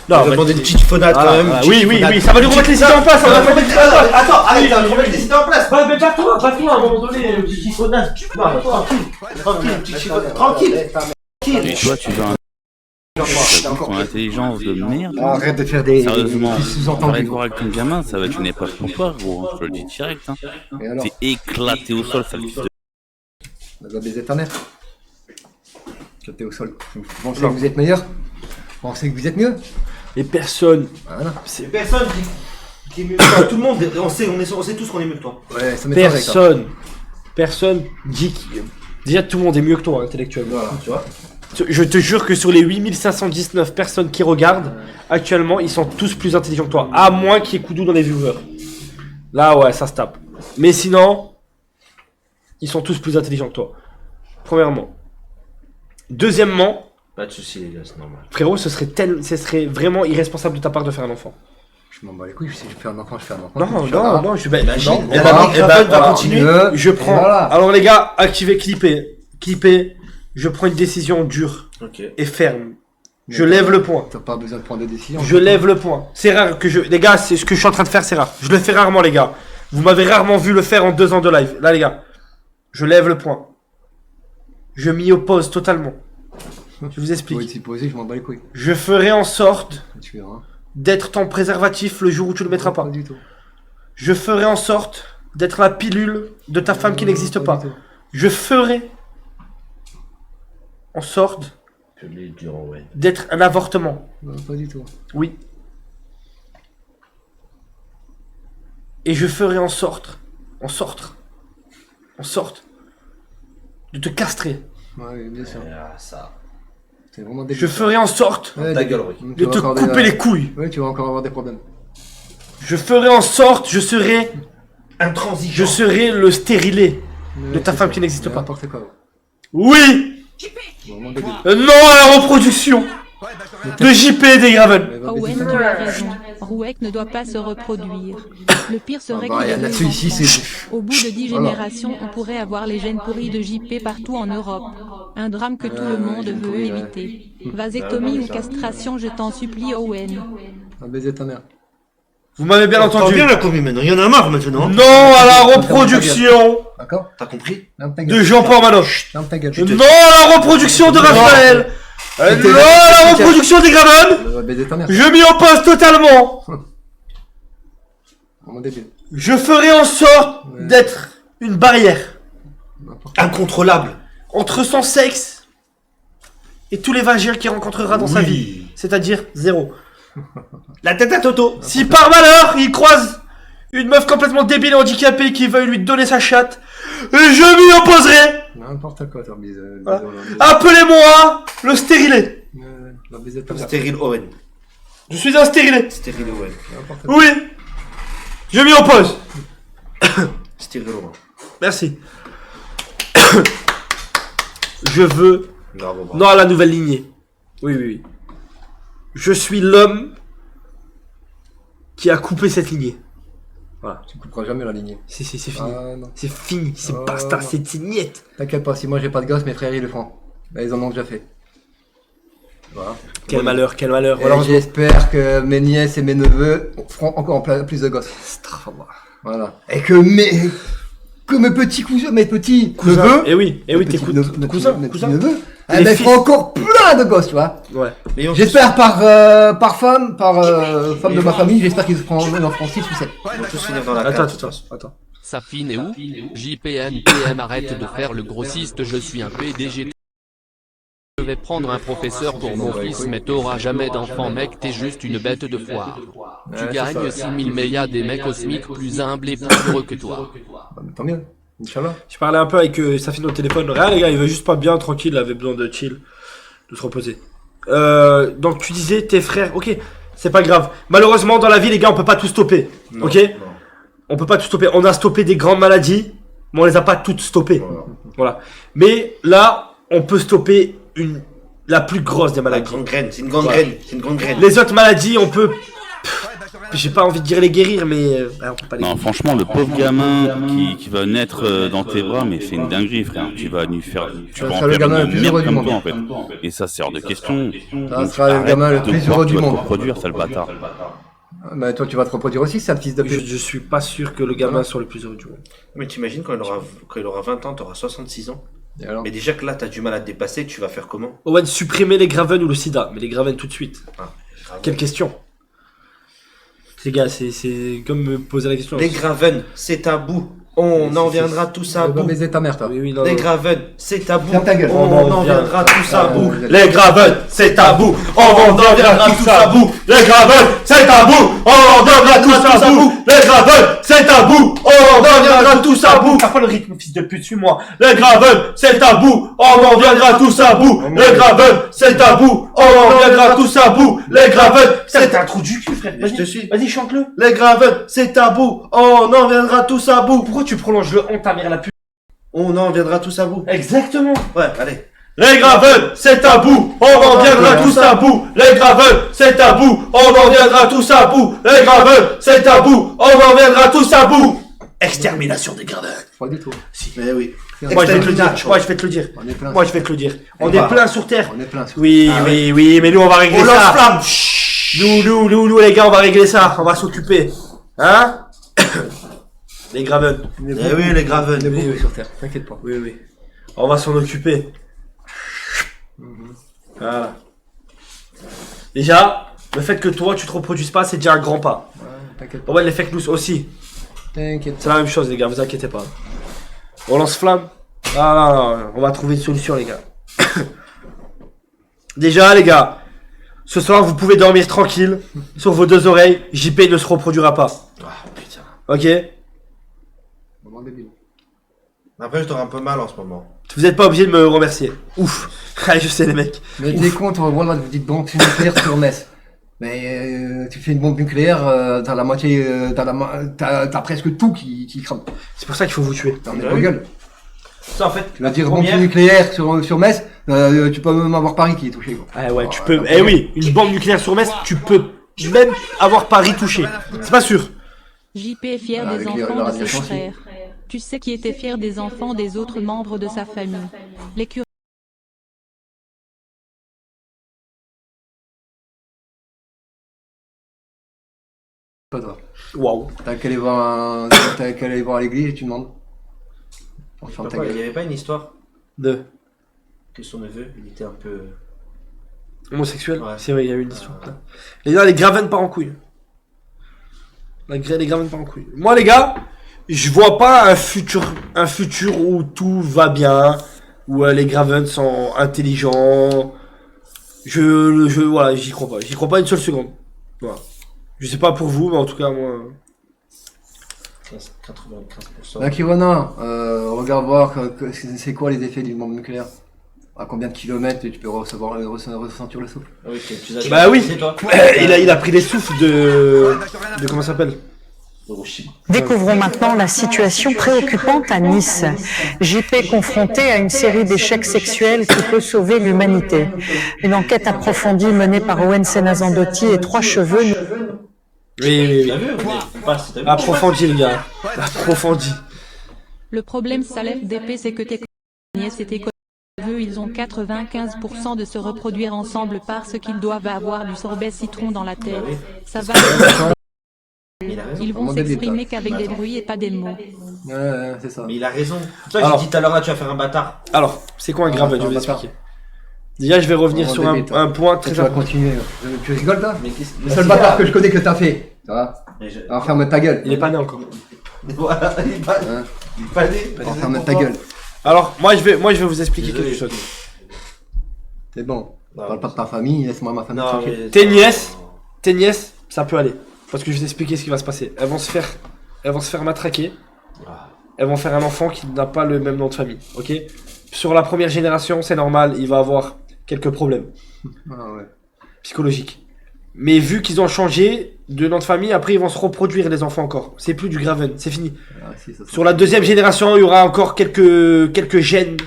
On Non, va mais demander une petite phonade quand même. une oui, petite oui, phonade. ça va lui remettre les idées en place, ça va lui remettre les idées en place. Attends, allez, ça va remettre les idées en place. Bah, mais pas toi, à un moment donné. Une petite chiffonnade. Non, tranquille, une petite chiffonnade. Tranquille. Et toi, tu veux un ton intelligence de merde. Arrête de faire des Sérieusement, sous-entendus. arrête de voir avec ton gamin, ça va être une épreuve pour toi, gros. Je te le dis direct. Hein. Et alors? T'es éclaté au sol, sale fils de... On va baiser ta mère. Jeter au sol. Vous pensez que vous êtes meilleur? Vous pensez que vous êtes mieux? Et personne. Voilà. C'est personne qui est mieux que toi. Tout le monde, on sait tous qu'on est mieux que toi. Ouais, ça m'étonnerait, ça. Personne dit que... Déjà, tout le monde est mieux que toi, intellectuellement. Voilà, tu vois. Je te jure que sur les 8519 personnes qui regardent, actuellement, ils sont tous plus intelligents que toi. À moins qu'il y ait Koudou dans les viewers. Là, ouais, ça se tape. Mais sinon, ils sont tous plus intelligents que toi. Premièrement. Deuxièmement, Pas de soucis, les gars, c'est normal. frérot, ce serait vraiment irresponsable de ta part de faire un enfant. Je m'en bats les couilles, si je fais un enfant, je fais un enfant. Non, je vais... Imagine, non, et non, ben, non, et ben, voilà. continuer. Je prends... Voilà. Alors les gars, activez, clippez. Je prends une décision dure Ok. et ferme. Je lève le poing. T'as pas besoin de prendre des décisions. Je lève le poing. C'est rare que je... Les gars, c'est ce que je suis en train de faire, c'est rare. Je le fais rarement, les gars. Vous m'avez rarement vu le faire en 2 ans de live. Là, les gars, je lève le poing. Je m'y oppose totalement. Je vous Faut explique. être s'y poser, je m'en bats les couilles. Je ferai en sorte Tu verras. d'être ton préservatif le jour où tu le mettras pas. Pas du tout. Je ferai en sorte d'être la pilule de ta femme qui n'existe pas. du tout. Je ferai en sorte Je l'ai dur, ouais. d'être un avortement. Non, pas du tout. Oui. Et je ferai en sorte de te castrer. Ouais, bien sûr. Ah, ça. C'est vraiment débile. Je ferai en sorte Ouais, Ta débile. gueule, Rick. Tu de vas te encore couper les couilles. Ouais, tu vas encore avoir des problèmes. Je ferai en sorte, je serai le stérilé de ta femme qui n'existe pas. N'importe quoi. Oui. Vraiment débile. Non à la reproduction de JP et des Graven. Mais va Owen, baiser ta tu mère. as raison. Rouek ne doit pas se reproduire. Le pire serait bah, qu'il y a ait là-dessus, deux ici, enfants. c'est- Au bout de 10 Voilà. générations, on pourrait avoir les gènes pourris de JP partout en Europe. Un drame que tout le monde veut éviter. Vasectomie ou castration, je t'en supplie, Owen. Un baiser ta mère. Vous m'avez bien T'entends entendu. bien la commu maintenant, il y en a marre maintenant. Non à la reproduction D'accord? T'as compris? Ferme ta de gueule. Jean-Paul Manoff. Ferme ta gueule. Non à la reproduction de Raphaël. Non à la reproduction des Graven. On va baiser ta mère. Je m'y oppose totalement. Mon débile. Je ferai en sorte d'être une barrière Incontrôlable. entre son sexe et tous les vagins qu'il rencontrera dans sa vie. C'est-à-dire 0. La tête à Toto. Si par malheur, il croise une meuf complètement débile et handicapée qui veuille lui donner sa chatte, je m'y opposerai. N'importe quoi, toi, baiser. Ah. Appelez-moi le stérilé. On va baiser ta mère. Stérile Owen. Je suis un stérilé. Stérile Owen. N'importe quoi. Oui. Je m'y oppose. Stérile Owen. Merci. Je veux... Bravo, bravo. Non à la nouvelle lignée. Oui, oui, oui. Je suis l'homme qui a coupé cette lignée. Tu couperas jamais la lignée. C'est fini. Ah non. C'est fini, c'est Oh, basta, non. c'est niette. T'inquiète pas, si moi j'ai pas de gosse, mes frères ils le feront. Bah, ils en ont déjà fait. Voilà. Quel malheur, quel malheur. Et Voilà, j'espère que mes nièces et mes neveux feront encore plus de gosses. Voilà. Et que mes petits cousins, mes petits neveux. Eh oui, mes tes petits neveux- mes cousins, petits cousins. neveux. Les Eh ben, ils fils. feront encore plein de gosses, tu vois. Ouais. Mais on J'espère par femme, femme de ma famille, j'espère qu'ils en feront 6 ou 7. va tous finir dans la Attends, cave. attends. Sa fine est où? JPNPM, arrête de faire le grossiste, je suis un PDG. Je vais prendre un professeur pour mon fils, mais t'auras jamais d'enfant, mec, t'es juste une bête de foire. Tu Ouais, gagnes c'est ça. 6000, mais y a des mecs au SMIC plus humbles et plus heureux que toi. Bah, mais tant mieux. Inch'Allah. Je parlais un peu avec Safine au téléphone. Rien les gars, il veut juste pas bien, tranquille, il avait besoin de chill, de se reposer. Donc tu disais tes frères, ok, c'est pas grave. Malheureusement dans la vie les gars on peut pas tout stopper, Non, ok non. On peut pas tout stopper. On a stoppé des grandes maladies, mais on les a pas toutes stoppées. Voilà. Mais là on peut stopper la plus grosse des La maladies. grande graine, c'est une grande graine. C'est une grande graine. Les autres maladies on peut... J'ai pas envie de dire les guérir, mais on peut pas les Non, guérir. franchement, le pauvre gamin qui va naître dans tes bras, mais c'est une dinguerie, frère. Tu vas lui faire, tu vas Ça en sera le faire gamin le une plus merde heureux du comme monde. toi, en fait. Et ça, c'est hors de question. Ça Donc, sera le arrête gamin le de plus croire heureux que du tu vas te monde. reproduire, sale bâtard. Bah, toi, tu vas te reproduire aussi, sale fils de pute. Je suis pas sûr que le gamin soit le plus heureux du monde. Mais t'imagines quand il aura 20 ans, t'auras 66 ans. Et alors Mais déjà que là, t'as du mal à te dépasser, tu vas faire comment? Owen, supprimer les graven ou le sida? Mais les graven tout de suite. Ah, grave. Quelle question? Les gars, c'est comme me poser la question. Les Graven, c'est tabou. On en viendra tous à Tu vas bout. baiser ta mère, toi. Oui, non, Les non. Graven, c'est tabou. Ferme ta gueule. On en viendra tous à bout. Les graven, c'est tabou. On en deviendra tous à bout. Les graven, c'est tabou. On en deviendra tous à bout. Les graven, c'est tabou. On en deviendra tous à bout. T'as pas le rythme, fils de pute, suis-moi. Les graven, c'est tabou. On en viendra tous à bout. Les graven, c'est tabou. On en viendra tous à bout. Les graven, c'est un trou du cul, frère. Je te suis. Vas-y, chante-le. Les Graven, c'est tabou. On en viendra tous à bout. Pourquoi tu prolonges le on ta mère la pute? On en viendra tous à bout. Exactement. Ouais, allez. Les graven, c'est tabou, on en viendra tous à bout. Les graven, c'est tabou, on en viendra tous à bout. Les graven, c'est tabou, on en viendra tous à bout. Extermination des graven. Pas du tout. Mais oui. Moi je vais te le dire, Extermination. moi je vais te le dire. On est plein. Moi je vais te le dire. On On est va. plein sur terre. On est plein. Oui, Ah oui, oui, mais nous on va régler On lance ça. flamme. Nous les gars, on va régler ça. On va s'occuper. Hein? Les graven. On est Eh oui, les Graven. On est Oui, beaucoup oui. sur Terre, t'inquiète pas. Oui, oui. On va s'en occuper. Voilà. Déjà, le fait que toi tu te reproduises pas, c'est déjà un grand pas. Ouais, t'inquiète pas. Ouais, les fake news aussi. T'inquiète C'est la même chose, les gars, vous inquiétez pas. On lance flamme. Ah non, on va trouver une solution, les gars. Déjà, les gars, ce soir, vous pouvez dormir tranquille sur vos deux oreilles. JP ne se reproduira pas. Ah, putain. Ok? Moment débile. Après, je dors un peu mal en ce moment. Vous êtes pas obligé de me remercier. Ouf. Ah, je sais, les mecs. Mais t'es contre, voilà, vous dites bombe nucléaire sur Metz. Mais tu fais une bombe nucléaire, t'as la moitié, t'as presque tout qui crame. C'est pour ça qu'il faut vous tuer. T'en es Ah pas oui. gueule. Ça, en fait. Tu vas dire bombe première- nucléaire sur Metz, tu peux même avoir Paris qui est touché. Quoi. Ah ouais, tu Oh, peux. Eh oui, une bombe nucléaire sur Metz, tu peux même avoir Paris touché. C'est pas sûr. JP est fier Voilà, des avec enfants la de ses radiation aussi. frères. Tu sais qui était fier des enfants des autres membres de sa famille. Les Pas toi. Waouh. T'as qu'à aller voir à l'église et tu demandes. On ferme ta Il gueule. n'y avait pas une histoire De que son neveu, il était un peu... homosexuel. Ouais. C'est vrai, il y a eu une histoire. Les gars, les Graven part en couille. Les Graven part en couille. Moi, les gars, je vois pas un futur où tout va bien, où les Graven sont intelligents. Voilà, j'y crois pas. J'y crois pas une seule seconde. Voilà. Je sais pas pour vous, mais en tout cas, moi. 95%. Là, Kirona, regarde voir c'est quoi les effets d'une bombe nucléaire. À combien de kilomètres tu peux ressentir le souffle. Ah oui, tu as Bah oui. toi. Il a pris les souffles de comment ça s'appelle? Découvrons maintenant la situation préoccupante à Nice. JP confronté à une série d'échecs sexuels qui peut sauver l'humanité. Une enquête approfondie menée par Owen Senazandotti et Trois Cheveux. Oui. T'as vu? Approfondi, les gars. Approfondi. Le problème Salef d'épée c'est que tes nièces et tes neveux ils ont 95% de se reproduire ensemble parce qu'ils doivent avoir du sorbet citron dans la tête. Ça va. Ils vont s'exprimer qu'avec des bruits et pas des mots. Ouais, c'est ça. Mais il a raison. Toi, Alors- j'ai dit tout à l'heure, là, tu vas faire un bâtard. Alors, c'est quoi un Graven? Je vais vous bâtard. expliquer. Déjà, je vais revenir sur un point très Tu vas important. continuer. Tu rigoles là? Mais Le seul bâtard que je connais que t'as fait. Ça va? Mais je- Alors ferme ta gueule. Il est pas né encore. Voilà, il est pas Hein? il est pas né. Alors ferme ta gueule. Alors, moi, je vais vous expliquer Désolé. quelque chose. C'est bon. Parle pas de ta famille, laisse-moi ma famille Non, tranquille. mais... Tes nièces, ça peut aller. Parce que je vais t'expliquer ce qui va se passer. Elles vont se faire matraquer. Elles vont faire un enfant qui n'a pas le même nom de famille. Ok? Sur la première génération, c'est normal, il va avoir quelques problèmes Ah ouais. psychologiques. Mais vu qu'ils ont changé de nom de famille, après ils vont se reproduire les enfants encore. C'est plus du Graven, c'est fini. Ah, si, ça Sur la deuxième génération, il y aura encore quelques gènes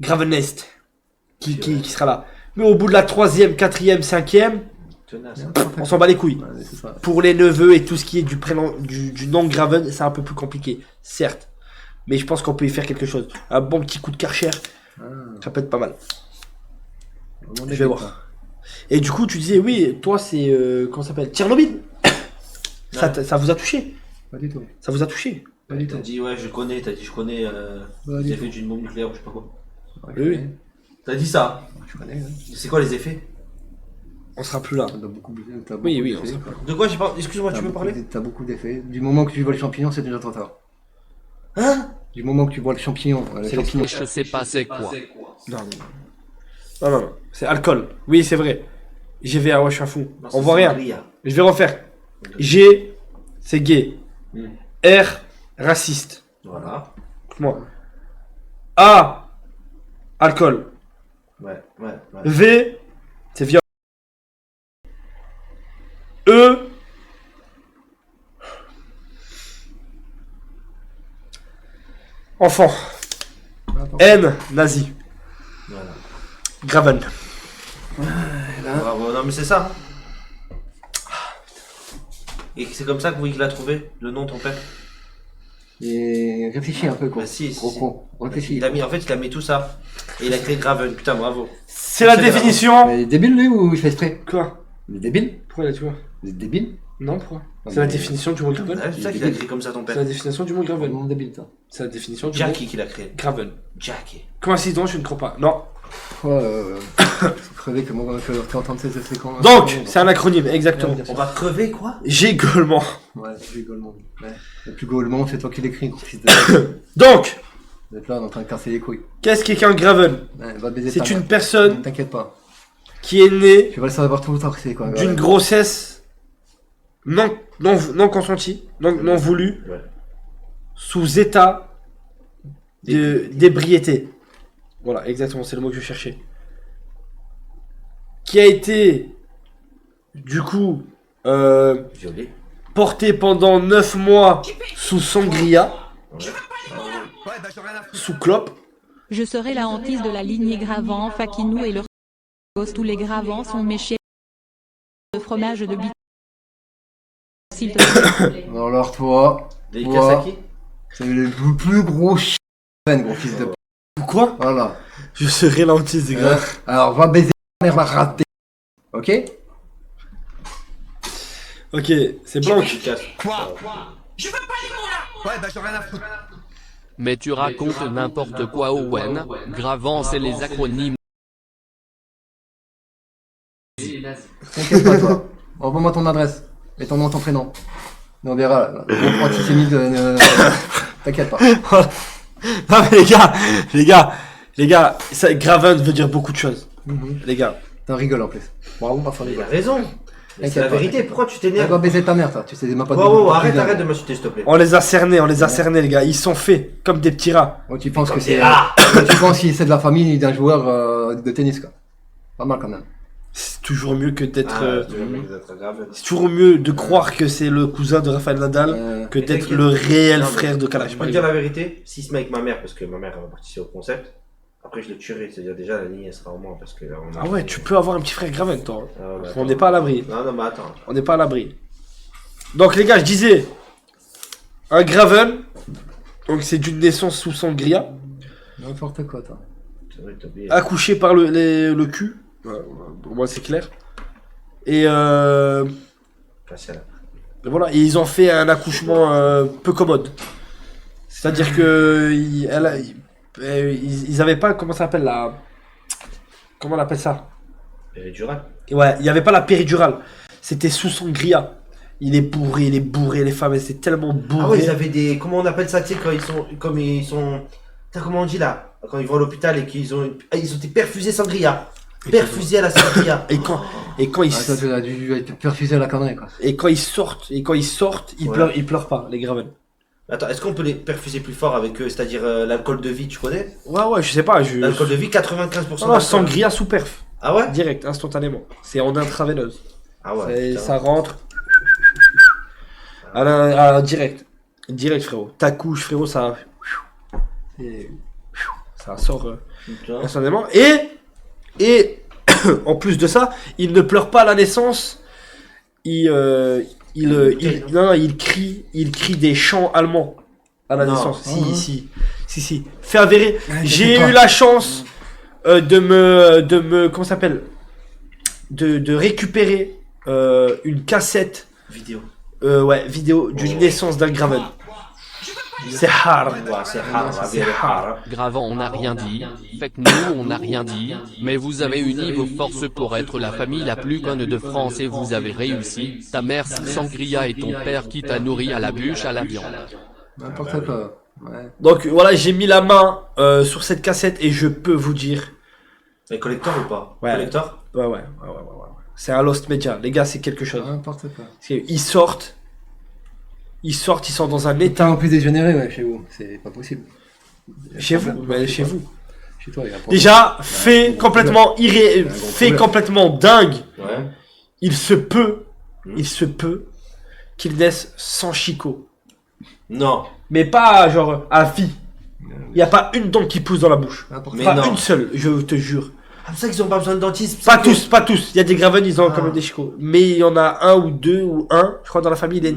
Gravenest qui sera là. Mais au bout de la troisième, quatrième, cinquième, Tenace. on s'en bat les couilles. Ouais, c'est ça. Pour les neveux et tout ce qui est du prénom du nom Graven, c'est un peu plus compliqué, certes. Mais je pense qu'on peut y faire quelque chose. Un bon petit coup de Karcher, Ah, ça peut être pas mal. vraiment Je vais voir. Et du coup, tu disais, oui, toi c'est comment ça s'appelle, Tchernobyl. Ça vous a touché? Pas du tout. Ça vous a touché? Pas du T'as tout. dit, ouais, je connais, Pas les du effets tout. d'une bombe nucléaire ou je sais pas quoi. Ouais, Oui, je oui. connais. T'as dit ça. Je connais. Hein. C'est quoi les effets? On sera plus là. T'as beaucoup Oui, d'effets. on sera plus là. De quoi j'ai pas... Excuse-moi, tu T'as peux beaucoup parler? T'as beaucoup d'effets. Du moment que tu vois le champignon, c'est déjà trop tard. Hein? Du moment que tu vois le champignon, Je sais pas c'est quoi. Non. C'est alcool. Oui, c'est vrai. GVA, ouais, je suis un fou. Non, On c'est voit rien. sangria. Je vais refaire. G, c'est gay. R, raciste. Voilà. Moi. A, alcool. Ouais. V, c'est viol. E, enfant. N, nazi. Voilà. Graven. Bravo, non mais c'est ça. Et c'est comme ça que vous qu'il a trouvé le nom de ton père? Et réfléchis un peu, quoi. Bah si, Gros si. con. Réfléchis. Il a mis tout ça. Et il a créé Graven, putain bravo. C'est la C'est définition. Mais il est débile, lui, ou il fait exprès? Quoi? Il est débile? Pourquoi là, tu vois? Il est débile? Non, pourquoi? Non, C'est la mais- définition du mot Graven. Ouais, c'est ça qu'il a créé comme ça ton C'est père. la définition du mot Graven. Vraiment débile, ça. C'est la définition du mot Jackie qui l'a créé. Graven. Jackie. Coïncidence, je ne crois pas. Non. Ouais, faut crever comment tu vas entendre ces séquences. Donc, c'est un acronyme, exactement. On va crever quoi? Gégaulement. Ouais, c'est Golemont. Ouais. Le plus Golemont, c'est toi qui l'écris, gros fils de. Donc, Vous êtes là, on est en train de casser les couilles. qu'est-ce qu'un Graven? Ouais, va baiser C'est ta une mère. personne T'inquiète pas. qui est née Tu vas le savoir tout le temps que c'est quoi. d'une grossesse non consentie, non voulue, Ouais. sous état d'ébriété. Voilà, exactement, c'est le mot que je cherchais. Qui a été, du coup, Violet. porté pendant 9 mois sous sangria, sous clope. Je serai la hantise de la lignée Gravant, Fakinou et leur gosse. Tous les Gravants sont méchés de fromage de bite. S'il te plaît. Alors toi, Les Wow. Kasaki. c'est le plus gros gros fils de. Pourquoi? Voilà. Je serai l'antise des gars. Alors va baiser ta mère, va rater. Ok? Ok, c'est Blanc. Quoi? Ouais, bah j'en ai rien à foutre. Mais tu racontes n'importe quoi Owen, gravant c'est les acronymes. T'inquiète pas, toi. Envoie-moi ton adresse. Et ton nom, ton prénom. Et on verra, là. Antisémite, t'inquiète pas. Non mais les gars, ça, Graven veut dire beaucoup de choses. Les gars. T'en rigoles en plus. Bravo, parfois Il les a gars. raison. C'est la vérité, pourquoi tu Elle t'énerves? va baiser ta mère, toi. Tu sais même pas Wow, arrête de m'insulter, s'il te plaît. On les a cernés, les gars. Ils sont faits comme des petits rats. Oh, tu penses que c'est. Ah Tu penses que c'est de la famille d'un joueur de tennis, quoi. Pas mal quand même. C'est toujours mieux que d'être. Grave. C'est toujours mieux de croire que c'est le cousin de Rafael Nadal que d'être t'inquiète. le réel Non, mais frère de Kalash. Je peux te dire la vérité, si se met avec ma mère, parce que ma mère va participer au concept, après je le tuerai, c'est-à-dire déjà la ligne elle sera au moins parce que là, on a... Ah ouais, tu peux avoir un petit frère Graven, toi. Ah ouais, On attends. n'est pas à l'abri. Non, mais attends. On n'est pas à l'abri. Donc les gars, je disais, un Graven, donc c'est d'une naissance sous sangria, N'importe quoi, toi. C'est vrai que t'as oublié. accouché par le cul. Ouais, au moins c'est clair. Et Facile. voilà, et ils ont fait un accouchement peu commode. C'est-à-dire que ils avaient pas, comment ça s'appelle la, comment on appelle ça? Péridurale. Ouais, il y avait pas la péridurale. C'était sous sangria. Il est bourré, les femmes, elles étaient tellement bourrées. Ah ouais, ils avaient des... Comment on appelle ça, tu sais, quand ils sont... Comme ils sont... Putain, comment on dit là? Quand ils vont à l'hôpital et qu'ils ont... Ah, ils ont été perfusés sangria. Perfusés à la sangria. Et quand ils Ah, toi, tu as dû être perfusé à la connerie, quoi. et quand ils sortent, ils Ouais. ils pleurent pas, les Graven. Attends, est-ce qu'on peut les perfuser plus fort avec eux? C'est-à-dire l'alcool de vie, tu connais? Ouais, je sais pas, L'alcool de vie, 95% Non, d'alcool. sangria sous perf. Ah ouais? Direct, instantanément. C'est en intraveineuse. Ah ouais. putain. Ça rentre. Direct. Direct, frérot. Ta couche, frérot, ça. Ça sort Putain. instantanément. Et en plus de ça, il ne pleure pas à la naissance. Il crie des chants allemands à la Non. naissance. Ah, Si. Fait avérer. Ah, J'ai je sais eu pas. la chance de me comment ça s'appelle, de récupérer une cassette Vidéo. vidéo d'une naissance d'un Graven. C'est hard. Ouais, c'est rare, C'est hard. Gravant on n'a rien dit, fait que nous on n'a rien dit, mais vous avez uni vos forces pour être la famille la plus conne de France et vous avez réussi, ta mère sangria et ton père qui t'a nourri à la bûche à la viande. N'importe quoi. Ouais. Donc voilà, j'ai mis la main sur cette cassette et je peux vous dire, Mais collector ou pas? Ouais. Collector? ouais. C'est un Lost Media, les gars, c'est quelque chose. N'importe quoi. Parce qu'ils sortent, ils sont dans un T'as état. en plus dégénéré, ouais, chez vous. C'est pas possible. Chez vous, mais chez vous. Chez toi, il y a pas. Déjà, fait complètement fait complètement dingue. Ouais. Il se peut qu'ils naissent sans chicot. Non. Mais pas genre à vie. Il n'y a pas une dent qui pousse dans la bouche. N'importe Mais Pas non. une seule, je te jure. Ah, c'est ça qu'ils ont pas besoin de dentiste. Pas tous. Il y a des Graven, ils ont Ah. quand même des chicots. Mais il y en a un ou deux ou un, je crois dans la famille, il est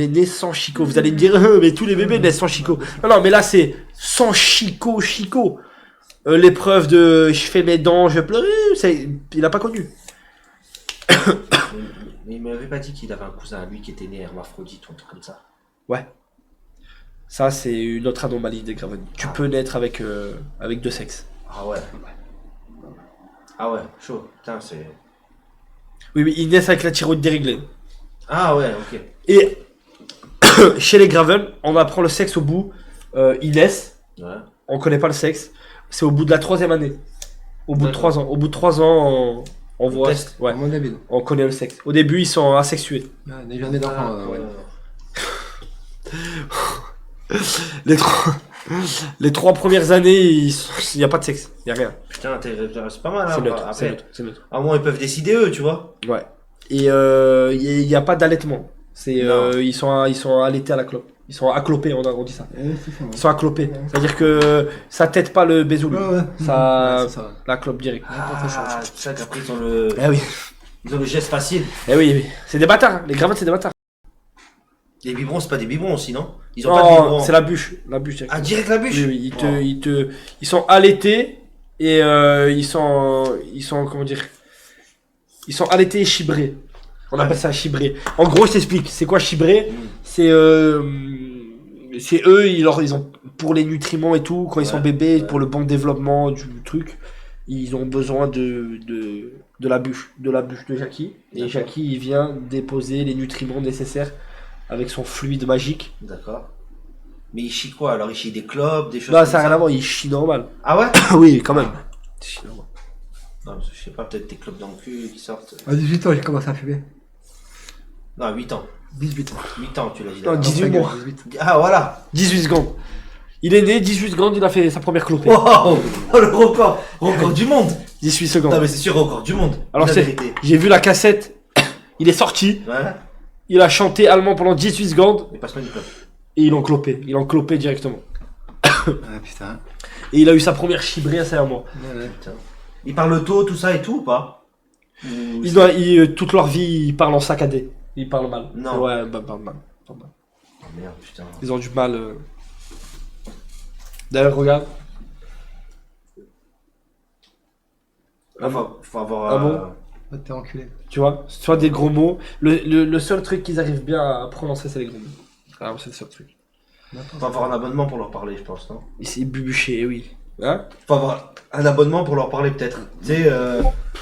né sans chicot. Vous allez me dire, mais tous les bébés naissent sans chicot. Non, mais là c'est sans chicot. L'épreuve de je fais mes dents, je pleure, il a pas connu. Mais il m'avait pas dit qu'il avait un cousin à lui qui était né hermaphrodite ou un truc comme ça. Ça c'est une autre anomalie des Graven. Tu peux naître avec deux sexes. Ah ouais. Ah ouais, chaud. Putain, c'est... Oui, ils naissent avec la thyroïde déréglée. Ah ouais, ok. Et chez les Graven, on apprend le sexe au bout. Ils naissent, Ouais. on connaît pas le sexe. C'est au bout de la 3e année. Au bout de D'accord. 3 ans. Au bout de 3 ans, on voit. test. Ouais, Mon David. on connaît le sexe. Au début, ils sont asexués. N'est jamais d'enfant, ouais. Les 3 premières années, il n'y a pas de sexe. Il n'y a rien. Putain, c'est pas mal, hein. C'est neutre. Après, C'est neutre. C'est neutre. à un moment, ils peuvent décider eux, tu vois. Ouais. Et il n'y a pas d'allaitement. Non. Ils sont allaités à la clope. Ils sont acclopés, on dit ça. C'est ça, ouais. Ils sont acclopés. C'est-à-dire que ça t'aide pas le bézoulou. Ouais. Ça, Ouais, c'est ça. la clope direct. Ah, c'est ça qu'après, ils ont le... Eh oui. Ils ont le geste facile. Eh oui. C'est des bâtards. Hein. Les Graven, c'est des bâtards. Les biberons, c'est pas des biberons aussi, non? Ils ont pas de biberons. Non, c'est la bûche. La bûche. direct. Ah, direct la bûche? Oui, Oh. ils sont allaités et ils sont comment dire, ils sont allaités et chibrés. On appelle ça chibré. En gros, je t'explique. C'est quoi chibré? C'est eux, ils ont pour les nutriments et tout, quand ils sont bébés, pour le bon développement du truc, ils ont besoin de la bûche de Jackie. Et Jackie, il vient déposer les nutriments nécessaires avec son fluide magique. D'accord. Mais il chie quoi alors? Il chie des clopes, des choses Bah, comme ça n'a rien à voir, il chie normal. Ah ouais? Oui, quand même. Il chie normal. Non, je sais pas, peut-être des clopes dans le cul qui sortent. À 18 ans, j'ai commencé à fumer. Non, 8 ans. 18 ans. 8 ans, tu l'as dit. Non, là. 18 mois. 18. Ah, voilà. 18 secondes. Il est né, 18 secondes, il a fait sa première clopée. Wow. Oh, le record. Record du monde. 18 secondes. Non, mais c'est sûr, record du monde. Alors, La c'est, vérité. j'ai vu la cassette, il est sorti, Ouais. il a chanté allemand pendant 18 secondes, Mais passe-moi une clope. et ils l'ont clopé directement. Ah putain. Et il a eu sa première chibrée à 5 mois. Ouais. Putain. Il parle tôt, tout ça et tout ou pas? Ou Toute leur vie, ils parlent en saccadé. Ils parlent mal. Non. Ouais, bah, mal. Oh merde, putain. Ils ont du mal. D'ailleurs, regarde. Faut avoir. Ah bon? Va te faire enculer. Tu vois, soit des gros mots. Le seul truc qu'ils arrivent bien à prononcer, c'est les gros mots. Alors, c'est le seul truc. Faut avoir un abonnement pour leur parler, je pense, non? Et c'est bubuché, oui. Hein? Faut avoir un abonnement pour leur parler, peut-être. Tu sais,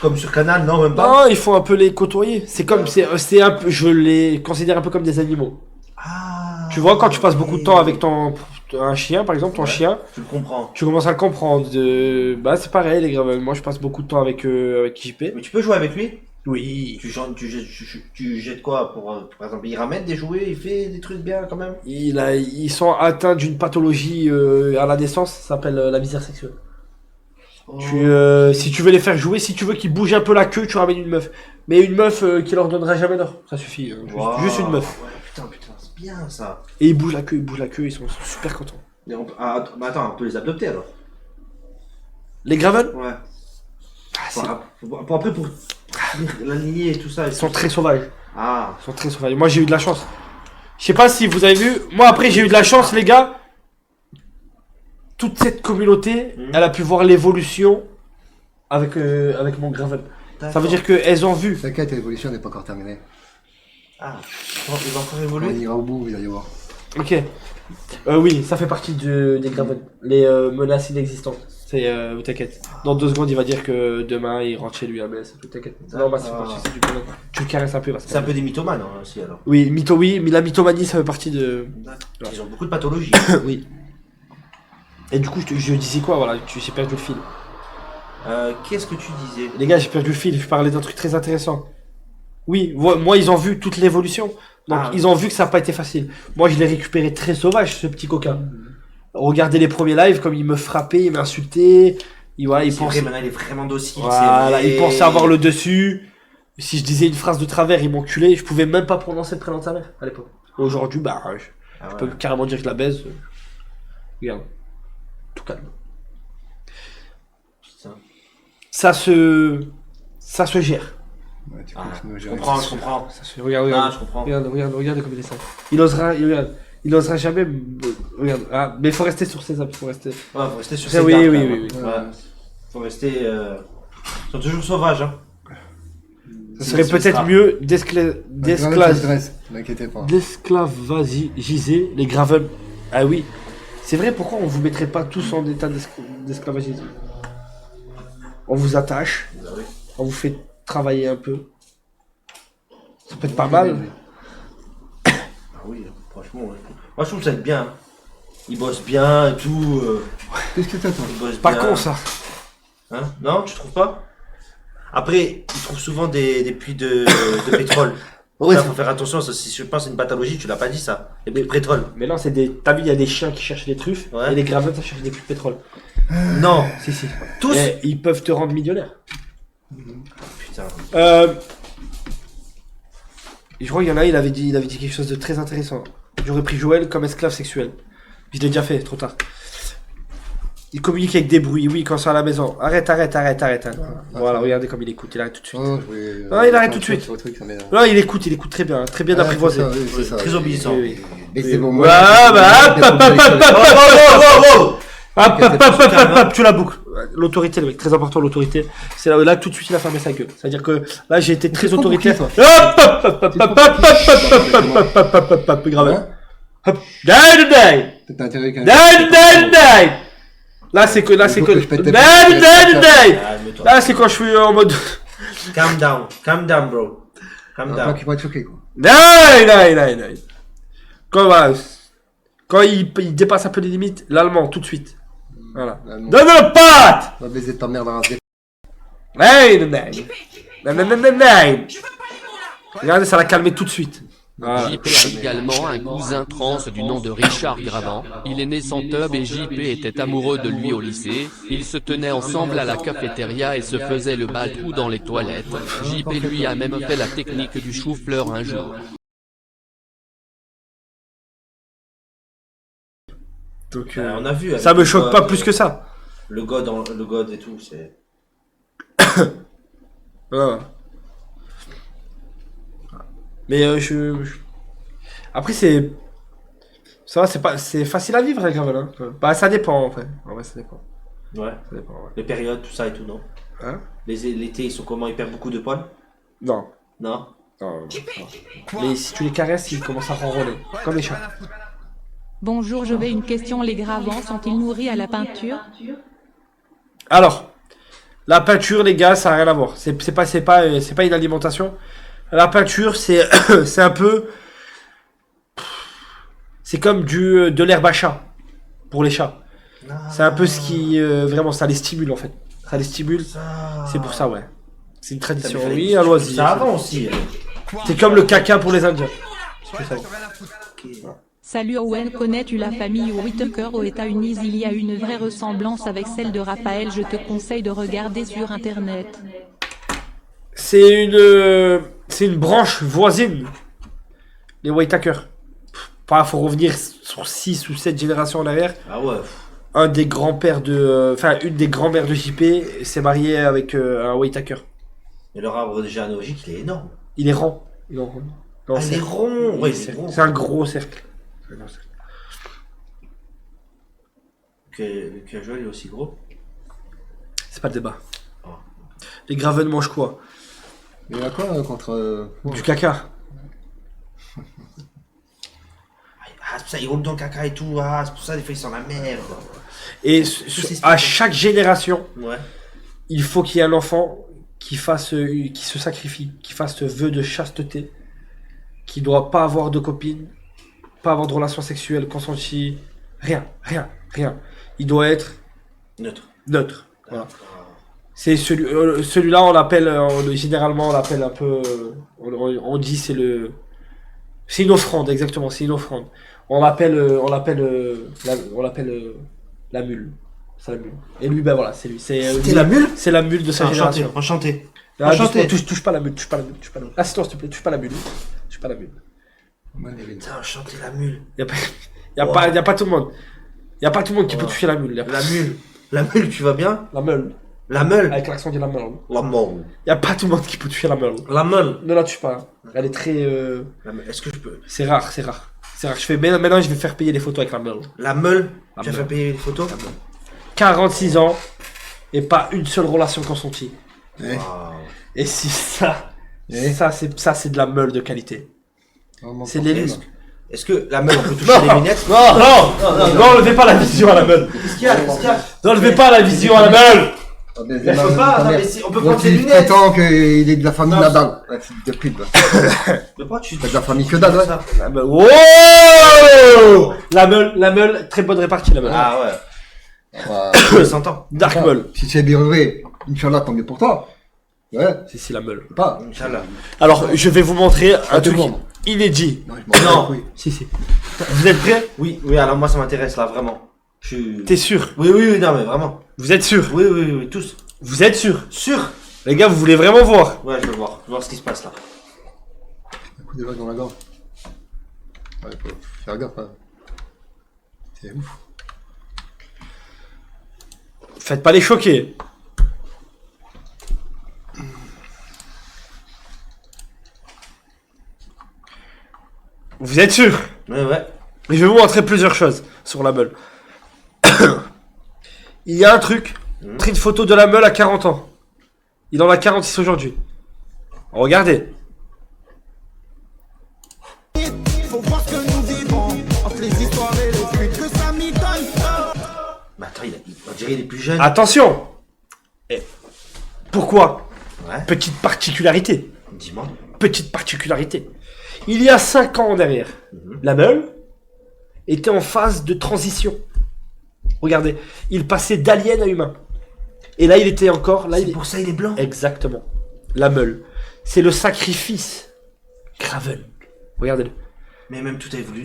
comme sur Canal, non, même pas? Non, il faut un peu les côtoyer. C'est comme, c'est un peu, je les considère un peu comme des animaux. Ah. Tu vois, quand tu passes beaucoup de temps avec un chien, par exemple, ton chien, Tu le comprends. tu commences à le comprendre. Bah, c'est pareil, les gars. Moi, je passe beaucoup de temps avec JP. Mais tu peux jouer avec lui? Oui. Tu jettes quoi pour exemple, il ramène des jouets, il fait des trucs bien quand même? Ils sont atteints d'une pathologie à la naissance, ça s'appelle la misère sexuelle. Oh. Si tu veux les faire jouer, si tu veux qu'ils bougent un peu la queue, tu ramènes une meuf. Mais une meuf qui leur donnera jamais d'or. Ça suffit. Wow. Juste une meuf. Ouais, putain, c'est bien ça. Et ils bougent la queue, ils sont super contents. Mais bah attends, on peut les adopter alors? Les Gravel, Ouais. c'est- Pour après, pour la lignée et tout ça. ils sont très sauvages. Ah. Ils sont très sauvages. Moi, j'ai eu de la chance. Je sais pas si vous avez vu. Moi, après, j'ai eu de la chance, les gars. Toute cette communauté, elle a pu voir l'évolution avec mon Gravel. Ça veut dire qu'elles ont vu. T'inquiète, l'évolution n'est pas encore terminée. Ah. Il va encore On évoluer? ira au bout, vous allez voir. Ok. Oui, ça fait partie des Gravel. Les menaces inexistantes. T'inquiète. Dans 2 secondes, il va dire que demain, il rentre chez lui à Metz. T'inquiète. Non, bah, c'est parti, c'est du bonheur. Tu le caresses un peu. Parce que... C'est un peu des mythomanes hein, aussi alors. Oui, mais la mythomanie, ça fait partie de... Ils ont beaucoup de pathologies. Oui. Et du coup, je disais quoi, voilà, j'ai perdu le fil. Qu'est-ce que tu disais? Les gars, j'ai perdu le fil, je parlais d'un truc très intéressant. Oui, moi, ils ont vu toute l'évolution. Donc, ils ont vu que ça n'a pas été facile. Moi, je l'ai récupéré très sauvage, ce petit coquin. Regardez les premiers lives, comme il me frappait, il m'insultait. Il pensait... Maintenant, il est vraiment docile. Voilà, il pensait avoir le dessus. Si je disais une phrase de travers, il m'enculait. Je pouvais même pas prononcer le prénom de sa mère, à l'époque. Aujourd'hui, bah, je peux carrément dire que je la baise. Regarde. Tout calme. Putain. Ça se gère. Ouais, tu Ah, continues à je gérer. comprends. Ça se... Regarde. Ah, je comprends. Regarde comme il est ça. Il osera jamais. Regarde. Ah, mais il faut rester sur ses appuis. Faut rester. Ouais, faut rester sur Ah, ses oui, gardes, oui, quand même. oui, oui. Ouais. Faut rester. Ils sont toujours sauvages, hein. Ça serait Sinon, peut-être sera- mieux N'inquiétez pas. d'esclavagiser les Gravel. Ah oui. C'est vrai, pourquoi on vous mettrait pas tous en état d'esclavagisme? On vous attache, Bah oui. on vous fait travailler un peu. Ça peut être pas mal. Ah oui, franchement, ouais. Moi je trouve ça bien. Ils bossent bien et tout. Qu'est-ce que t'attends? Ils bossent Pas bien. con ça. Hein? Non, tu trouves pas? Après, ils trouvent souvent des puits de pétrole. Ouais, Ça, faut faire attention, ça, si je pense que c'est une pathologie, tu l'as pas dit ça. Les puits de pétrole. mais non, c'est des. T'as vu, il y a des chiens qui cherchent des truffes Ouais. et les Gravel ça cherche des puits de pétrole. Non, Si. tous. Et ils peuvent te rendre millionnaire. Putain. Je crois qu'il y en a, il avait dit quelque chose de très intéressant. J'aurais pris Joël comme esclave sexuel. Je l'ai déjà fait, trop tard. Il communique avec des bruits, oui, quand c'est à la maison. Arrête. Voilà, regardez comme il écoute, il arrête tout de suite. Oh, je voulais. Ah, il arrête tout de suite. Sur le truc, ça m'énerve. Non, il écoute très bien d'apprivoiser. Ouais, c'est ça, Très oui. obéissant. Oui. Et c'est bon, Ouais, bah, hop, tu la boucles. l'autorité, le mec, très important, l'autorité. C'est là, tout de suite, il a fermé sa gueule. C'est-à-dire que là, j'ai été très trop autoritaire. pour Hop, qui, hop, hop, hop, hop, hop, hop, hop, hop, hop, hop, hop, hop, grave. Hein? Hop. Die, die. T'as intérêt qu'un... Die. Là, c'est que, Il faut que je pète tes Die. Calme-toi. Là, c'est quand je suis en mode, Calm down, bro. Calm Pas down. qu'ils vont être choqués, quoi. Die. Quand il dépasse un peu les limites, l'allemand, tout de suite. Voilà. L'allemand. Donne le patte! On va baiser ta mère dans la race. Die. Regardez, ça l'a calmé tout de suite. Voilà. JP a également un cousin trans du nom de Richard Gravant. Il est né sans tub et JP était amoureux de lui au lycée. Ils se tenaient ensemble à la cafétéria et se faisaient le baltrou dans les toilettes. JP lui a même fait la technique du chou-fleur un jour. Donc, On a vu. avec ça me le choque God, pas plus que ça. Le God et tout, c'est. Ouais. Mais après c'est ça va, c'est facile à vivre avec Gravel, hein. Bah ça dépend en fait. En vrai, ça dépend. Ouais. Ça dépend, ouais. Les périodes, tout ça et tout, non? Hein? L'été, ils sont comment? Ils perdent beaucoup de poils? Non. Non? Non. Mais si tu les caresses, ils commencent à ronronner comme les chats. Bonjour, je vais une question. Les gravants sont-ils nourris à la peinture? Alors, la peinture, les gars, ça n'a rien à voir. C'est pas une alimentation. La peinture, c'est c'est un peu, c'est comme de l'herbe à chat pour les chats. C'est un peu ce qui vraiment ça les stimule en fait. Ça les stimule. C'est pour ça, ouais. C'est une tradition. Oui, à loisir. Ça avant aussi. C'est comme le caca pour les Indiens. Salut Owen, connais-tu la famille Whittaker aux États-Unis? Il y a une vraie ressemblance avec celle de Raphaël. Je te conseille de regarder sur internet. C'est une branche voisine. Les Whittaker. Faut revenir sur 6 ou 7 générations en arrière. Ah ouais. Un des grands-pères une des grands-mères de JP s'est mariée avec un Whittaker. Et leur arbre généalogique, il est énorme. Il est rond. Il est rond. Non, Il est rond. Ouais, il est rond. C'est un gros cercle. Que Joël est aussi gros. C'est pas le débat. Oh. Les Graven mangent quoi? Mais il y a quoi contre... Du caca. Ah, c'est pour ça, ils roulent dans le caca et tout. Ah, c'est pour ça, des fois, ils sont la merde. Et c'est à chaque génération, Ouais. il faut qu'il y ait un enfant qui se sacrifie, qui fasse ce vœu de chasteté, qui doit pas avoir de copine, pas avoir de relations sexuelles consenties, rien. Il doit être neutre. Voilà. C'est celui-là, on l'appelle généralement, on l'appelle un peu, on dit c'est une offrande, exactement, c'est une offrande. On l'appelle la mule. C'est la mule. Et lui, ben voilà, c'est lui. C'est la mule? C'est la mule de sa génération. Enchanté. Ah, Enchanté. touche pas la mule. Assieds-toi, s'il te plaît, touche pas la mule. Putain, enchanté la mule. Y a pas tout le monde. Y a pas tout le monde qui peut toucher la mule. La mule, tu vas bien? La meule. La meule. Avec l'accent de la meule. La meule. Y a pas tout le monde qui peut toucher la meule. La meule. Ne la touche pas. Elle est très. Est-ce que je peux? C'est rare. Maintenant, je vais faire payer les photos avec la meule. La meule. La Tu as meule. fait payer les photos? 46 ans et pas une seule relation consentie. Ouais. Waouh. Et si ça, Eh. ça c'est de la meule de qualité. C'est l'élu. Est-ce que la meule, on peut toucher les lunettes? Non, enlevez pas la vision à la meule. Qu'est-ce qu'il y a? N'enlevez pas la vision à la meule. Mais je peux pas, non, mais si, on peut prendre ses Tu lunettes. prétends qu'il est de la famille Non, Nadal. Ouais, c'est de pute, là. Mais pourquoi tu T'as de la famille que dalle, ouais. ça? La meule. Oh, la meule, très bonne répartie la meule. Ah ouais. Ouais. Ça s'entend. Dark meule. Si tu es bien rêvé, Inch'Allah, tant mieux pour toi. Ouais, C'est la meule. pas. Inch'Allah. Alors, je vais vous montrer un Pas tout truc le monde. inédit. Non, je m'en bats les couilles. Si. Vous êtes prêts? Oui, alors moi ça m'intéresse là, vraiment. Je suis. T'es sûr? Oui, non, mais vraiment. Vous êtes sûr? Oui, tous. Vous êtes sûr? Sûr? Les gars, vous voulez vraiment voir? Ouais, je veux voir. Je veux voir ce qui se passe là. Un coup de vague dans la gorge. Ouais, faut faire gaffe, hein. C'est ouf. Faites pas les choquer. Vous êtes sûr? Ouais. Mais je vais vous montrer plusieurs choses sur la meule. Il y a un truc Pris de photo de la meule à 40 ans. Il en a 46 aujourd'hui. Regardez. Faut voir ce que nous vivons entre les histoires et les fuites que ça m'y donne. Mais attends, on dirait qu'il est plus jeune. Attention. Et pourquoi? Ouais. Petite particularité. Dis-moi. Petite particularité. Il y a 5 ans derrière, la meule était en phase de transition. Regardez, il passait d'alien à humain. Et là, il était encore... Là, C'est pour ça il est blanc. Exactement. La meule. C'est le sacrifice. Craven. Regardez-le. Mais même tout a évolué.